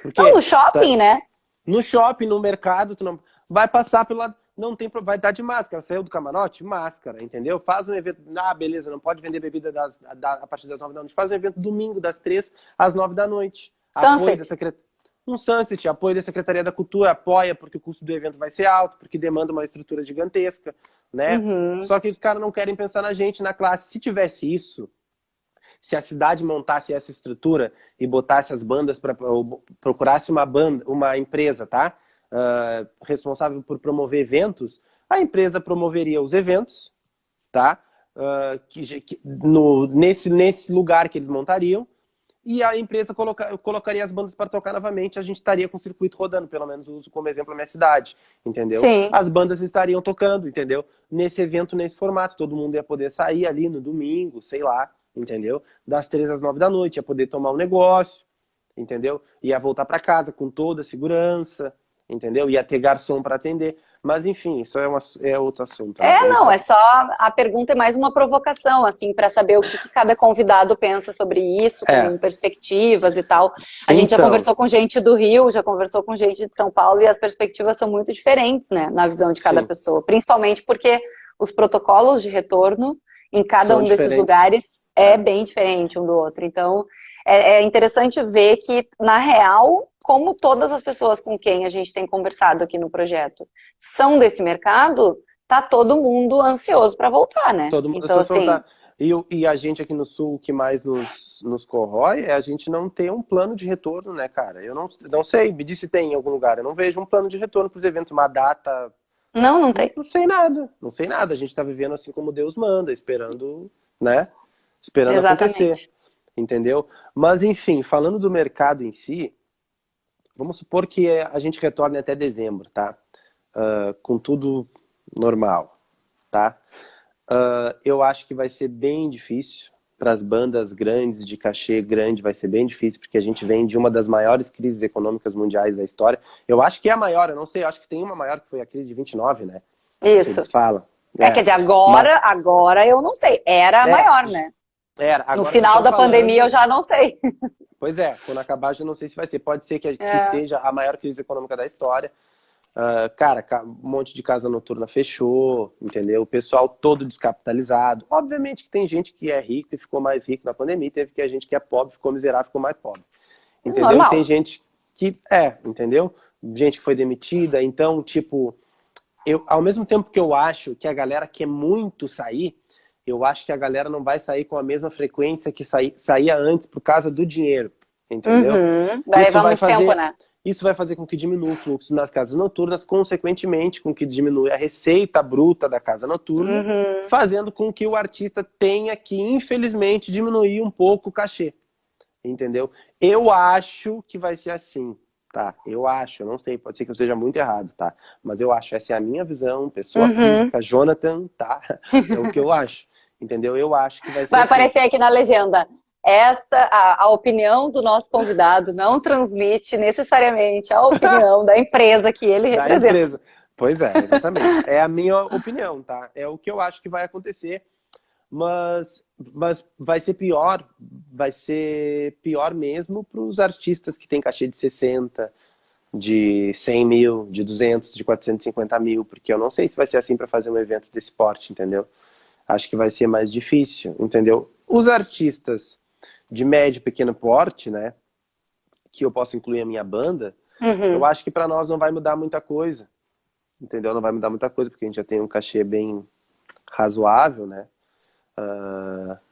Porque, não, no shopping, né? No shopping, no mercado, tu não vai passar pelo lado. Não tem, vai dar de máscara. Saiu do camarote? Máscara, entendeu? Faz um evento. Ah, beleza, não pode vender bebida a partir das 9 da noite. Faz um evento domingo, das 3 às 9 da noite. Um sunset, apoio da Secretaria da Cultura, apoia porque o custo do evento vai ser alto, porque demanda uma estrutura gigantesca, né? Só que os caras não querem pensar na gente, na classe. Se tivesse isso, se a cidade montasse essa estrutura e botasse as bandas, procurasse uma empresa, tá? Responsável por promover eventos, a empresa promoveria os eventos, tá? Nesse lugar que eles montariam, e a empresa colocaria as bandas para tocar novamente, a gente estaria com o circuito rodando, pelo menos uso como exemplo a minha cidade, entendeu? Sim. As bandas estariam tocando, entendeu? Nesse evento, nesse formato, todo mundo ia poder sair ali no domingo, sei lá, entendeu? Das 3 às 9 da noite, ia poder tomar um negócio, entendeu? Ia voltar para casa com toda a segurança, entendeu? Ia ter garçom para atender. Mas, enfim, isso é outro assunto. É só a pergunta é mais uma provocação, assim, para saber o que cada convidado pensa sobre isso, com perspectivas e tal. A gente já conversou com gente do Rio, já conversou com gente de São Paulo, e as perspectivas são muito diferentes, né, na visão de cada pessoa. Principalmente porque os protocolos de retorno em cada um desses lugares é bem diferente um do outro. Então, é interessante ver que, na real, como todas as pessoas com quem a gente tem conversado aqui no projeto são desse mercado, tá todo mundo ansioso para voltar, né? Todo mundo então, ansioso para voltar. E a gente aqui no Sul, o que mais nos corrói é a gente não ter um plano de retorno, né, cara? Eu não sei, me disse se tem em algum lugar. Eu não vejo um plano de retorno para os eventos, uma data... Não tem. Não sei nada. A gente tá vivendo assim como Deus manda, esperando, né? Esperando acontecer. Entendeu? Mas, enfim, falando do mercado em si, vamos supor que a gente retorne até dezembro, tá? Com tudo normal, tá? Eu acho que vai ser bem difícil para as bandas grandes, de cachê grande, vai ser bem difícil, porque a gente vem de uma das maiores crises econômicas mundiais da história. Eu acho que é a maior, eu não sei, eu acho que tem uma maior que foi a crise de 29, né? Isso. Que eles falam. Quer dizer, agora eu não sei. Era a maior, né? No final da pandemia eu já não sei. Pois é, quando acabar já não sei se vai ser. Pode ser que seja a maior crise econômica da história. Cara, um monte de casa noturna fechou, entendeu? O pessoal todo descapitalizado. Obviamente que tem gente que é rico e ficou mais rico na pandemia, teve a gente que é pobre, ficou miserável, ficou mais pobre. Entendeu? Normal. Tem gente que entendeu? Gente que foi demitida, então, tipo, ao mesmo tempo que eu acho que a galera quer muito sair, eu acho que a galera não vai sair com a mesma frequência que saía antes por causa do dinheiro, entendeu? Vai Isso levar vai muito fazer, tempo, né? isso vai fazer com que diminua o fluxo nas casas noturnas, consequentemente com que diminua a receita bruta da casa noturna, fazendo com que o artista tenha que, infelizmente, diminuir um pouco o cachê, entendeu? Eu acho que vai ser assim, tá? Eu acho, eu não sei, pode ser que eu esteja muito errado, tá? Mas eu acho, essa é a minha visão, pessoa física, Jonathan, tá? É o que eu acho, entendeu? Eu acho que vai ser Vai assim. aparecer aqui na legenda. A opinião do nosso convidado não transmite necessariamente a opinião da empresa que ele Da representa. empresa. Pois é, exatamente. É a minha opinião, tá? É o que eu acho que vai acontecer, mas vai ser pior mesmo para os artistas que têm cachê de 60, de 100 mil, de 200, de 450 mil, porque eu não sei se vai ser assim para fazer um evento desse porte, entendeu? Acho que vai ser mais difícil, entendeu? Os artistas de médio e pequeno porte, né, que eu posso incluir a minha banda, eu acho que para nós não vai mudar muita coisa, entendeu? Não vai mudar muita coisa, porque a gente já tem um cachê bem razoável, né?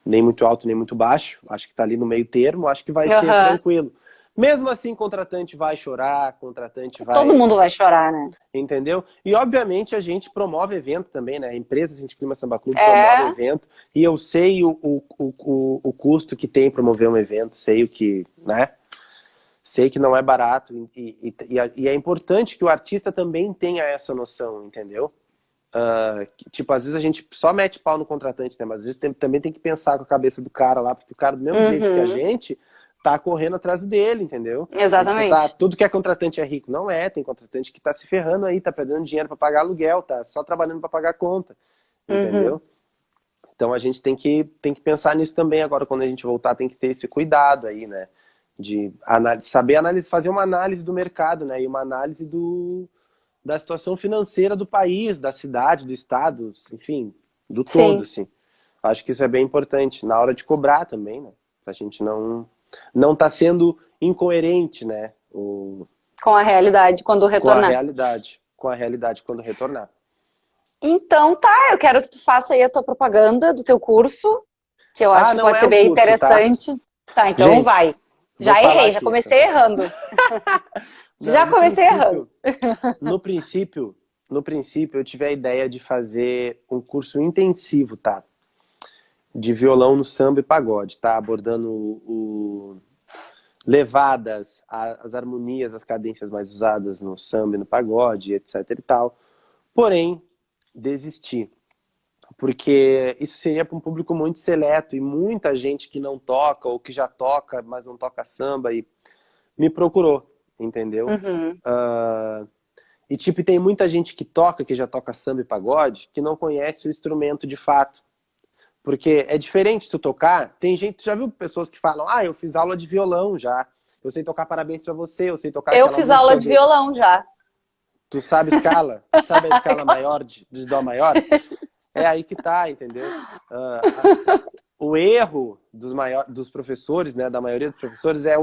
Nem muito alto, nem muito baixo. Acho que tá ali no meio termo, acho que vai ser tranquilo. Mesmo assim, contratante vai chorar, contratante vai... Todo mundo vai chorar, né? Entendeu? E, obviamente, a gente promove evento também, né? A empresa Cinti Clima Samba Clube promove evento. E eu sei o custo que tem promover um evento, sei o que, né? Sei que não é barato. E é importante que o artista também tenha essa noção, entendeu? Tipo, às vezes a gente só mete pau no contratante, né? Mas às vezes também tem que pensar com a cabeça do cara lá, porque o cara, do mesmo jeito que a gente, tá correndo atrás dele, entendeu? Exatamente. Tem que pensar, tudo que é contratante é rico. Não é, tem contratante que tá se ferrando aí, tá perdendo dinheiro para pagar aluguel, tá só trabalhando para pagar conta, entendeu? Então a gente tem que pensar nisso também agora, quando a gente voltar, tem que ter esse cuidado aí, né? De saber fazer uma análise do mercado, né? E uma análise da situação financeira do país, da cidade, do estado, enfim, do todo, assim. Acho que isso é bem importante na hora de cobrar também, né? Pra gente não tá sendo incoerente, né? Com a realidade quando retornar. Com a realidade quando retornar. Então tá, eu quero que tu faça aí a tua propaganda do teu curso, que eu acho que pode ser bem interessante. Tá, então gente, vai. Já errei, já comecei errando. Já comecei errando. No princípio, eu tive a ideia de fazer um curso intensivo, tá? De violão no samba e pagode, tá? Abordando levadas, as harmonias, as cadências mais usadas no samba e no pagode, etc e tal. Porém, desisti. Porque isso seria para um público muito seleto e muita gente que não toca ou que já toca, mas não toca samba e me procurou, entendeu? E tipo, tem muita gente que já toca samba e pagode, que não conhece o instrumento de fato. Porque é diferente tu tocar, tem gente, tu já viu pessoas que falam, eu fiz aula de violão já, eu sei tocar Parabéns Pra Você, eu sei tocar Eu fiz aula de violão já. Tu sabe escala? Sabe a escala maior de dó maior? É aí que tá, entendeu? O erro dos professores, né, da maioria dos professores, é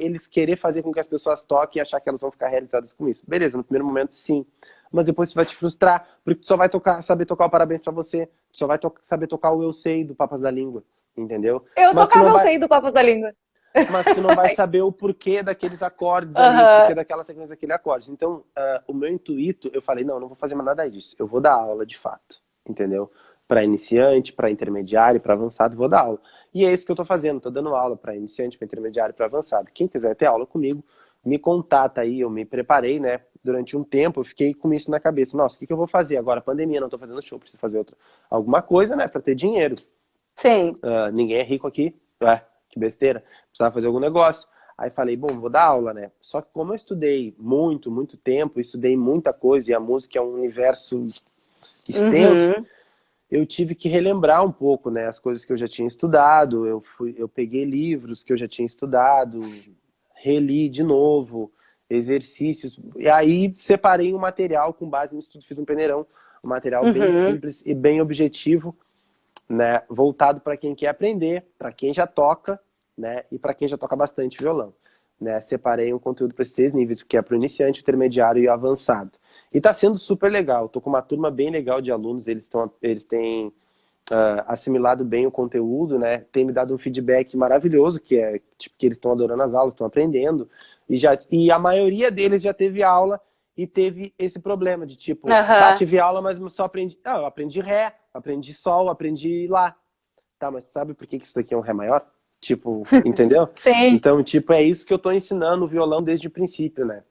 eles querer fazer com que as pessoas toquem e achar que elas vão ficar realizadas com isso. Beleza, no primeiro momento, sim. Mas depois isso vai te frustrar, porque tu só vai saber tocar o Parabéns Pra Você, tu só vai saber tocar o Eu Sei, do Papas da Língua, entendeu? Mas tocava Eu Sei, do Papas da Língua. Mas tu não vai saber o porquê daqueles acordes ali, o porquê daquela sequência daquele acorde. Então, o meu intuito, eu falei, não vou fazer mais nada disso, eu vou dar aula de fato, entendeu? Para iniciante, para intermediário, para avançado, vou dar aula. E é isso que eu tô fazendo, tô dando aula para iniciante, para intermediário, para avançado. Quem quiser ter aula comigo, me contata aí, eu me preparei, né? Durante um tempo, eu fiquei com isso na cabeça. Nossa, o que eu vou fazer agora? Pandemia, não tô fazendo show, preciso fazer alguma coisa, né? Para ter dinheiro. Sim. Ninguém é rico aqui, que besteira. Precisava fazer algum negócio. Aí falei, bom, vou dar aula, né? Só que como eu estudei muito, muito tempo, estudei muita coisa, e a música é um universo extenso, eu tive que relembrar um pouco, né, as coisas que eu já tinha estudado. Eu peguei livros que eu já tinha estudado, reli de novo, exercícios, e aí separei um material com base no estudo, fiz um peneirão, um material bem simples e bem objetivo, né, voltado para quem quer aprender, para quem já toca, né, e para quem já toca bastante violão, né. Separei um conteúdo para esses 3 níveis, que é para o iniciante, o intermediário e o avançado. E tá sendo super legal, tô com uma turma bem legal de alunos, eles têm assimilado bem o conteúdo, né? Tem me dado um feedback maravilhoso, que é tipo, que eles estão adorando as aulas, estão aprendendo. E a maioria deles já teve aula e teve esse problema de tipo, tive aula, mas só aprendi. Eu aprendi Ré, aprendi Sol, aprendi Lá. Tá, mas sabe por que isso daqui é um Ré maior? Tipo, entendeu? Sim. Então, tipo, é isso que eu tô ensinando o violão desde o princípio, né?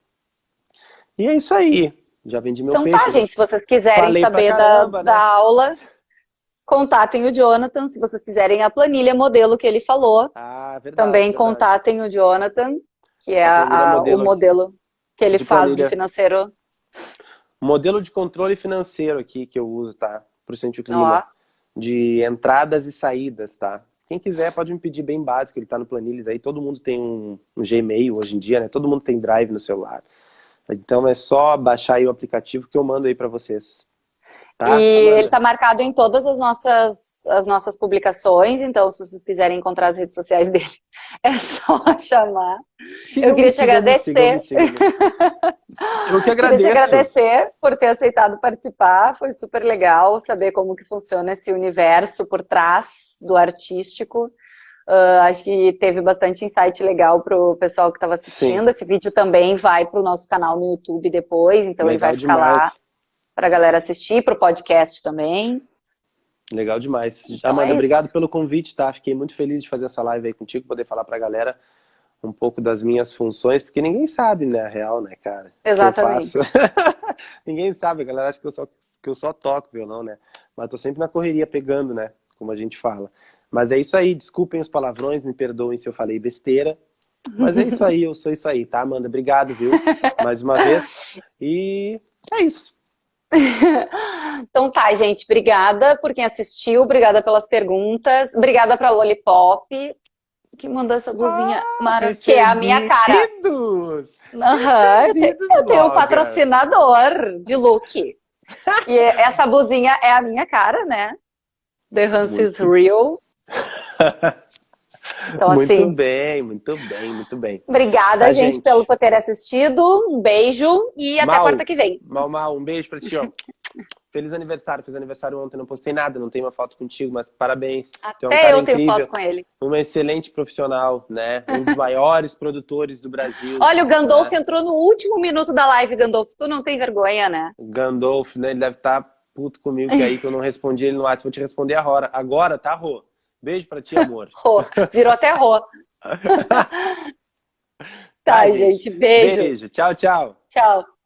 E é isso aí. Já vendi meu peixe. Então tá, gente, se vocês quiserem saber caramba, da né? aula, contatem o Jonathan. Se vocês quiserem a planilha modelo que ele falou, Verdade, também verdade. contatem o Jonathan, que é A planilha o modelo que ele de faz de planilha. financeiro. Modelo de controle financeiro aqui que eu uso, tá? Pro Centro Clima. Ó. De entradas e saídas, tá? Quem quiser pode me pedir bem básico, ele tá no Planilhas aí. Todo mundo tem um Gmail hoje em dia, né? Todo mundo tem Drive no celular. Então é só baixar aí o aplicativo que eu mando aí pra vocês. Tá? E ele tá marcado em todas as nossas publicações, então se vocês quiserem encontrar as redes sociais dele, é só chamar. Eu queria te agradecer. Eu que agradeço. Queria te agradecer por ter aceitado participar. Foi super legal saber como que funciona esse universo por trás do artístico. Acho que teve bastante insight legal pro pessoal que estava assistindo. Sim. Esse vídeo também vai pro nosso canal no YouTube depois, então legal ele vai ficar lá pra galera assistir, pro podcast também. Legal demais. Então Amanda, é obrigado pelo convite, tá? Fiquei muito feliz de fazer essa live aí contigo, poder falar pra galera um pouco das minhas funções, porque ninguém sabe, né, a real, né, cara? Exatamente. Que eu faço. Ninguém sabe, a galera acha que eu só toco violão, né? Mas tô sempre na correria pegando, né, como a gente fala. Mas é isso aí, desculpem os palavrões, me perdoem se eu falei besteira. Mas é isso aí, eu sou isso aí, tá, Amanda? Obrigado, viu? Mais uma vez. E é isso. Então tá, gente, obrigada por quem assistiu, obrigada pelas perguntas, obrigada pra Lollipop, que mandou essa blusinha maravilhosa, que é a minha cara. Eu tenho um patrocinador de look. E essa blusinha é a minha cara, né? The Hans is Real. Então, muito assim, bem, muito bem, muito bem. Obrigada, Tá, gente, por ter assistido. Um beijo e até quarta que vem. Mal, um beijo pra ti, ó. Feliz aniversário. Fiz aniversário ontem, não postei nada, não tenho uma foto contigo, mas parabéns. Até eu tenho foto com ele. Uma excelente profissional, né? Um dos maiores produtores do Brasil. Olha, o Gandolf entrou no último minuto da live, Gandolf. Tu não tem vergonha, né? O Gandolf, né? Ele deve estar puto comigo, que aí que eu não respondi ele no WhatsApp. Vou te responder agora, tá, Rô? Beijo pra ti, amor. Rô. Virou até Rô. Tá, gente. Beijo. Beijo. Tchau, tchau. Tchau.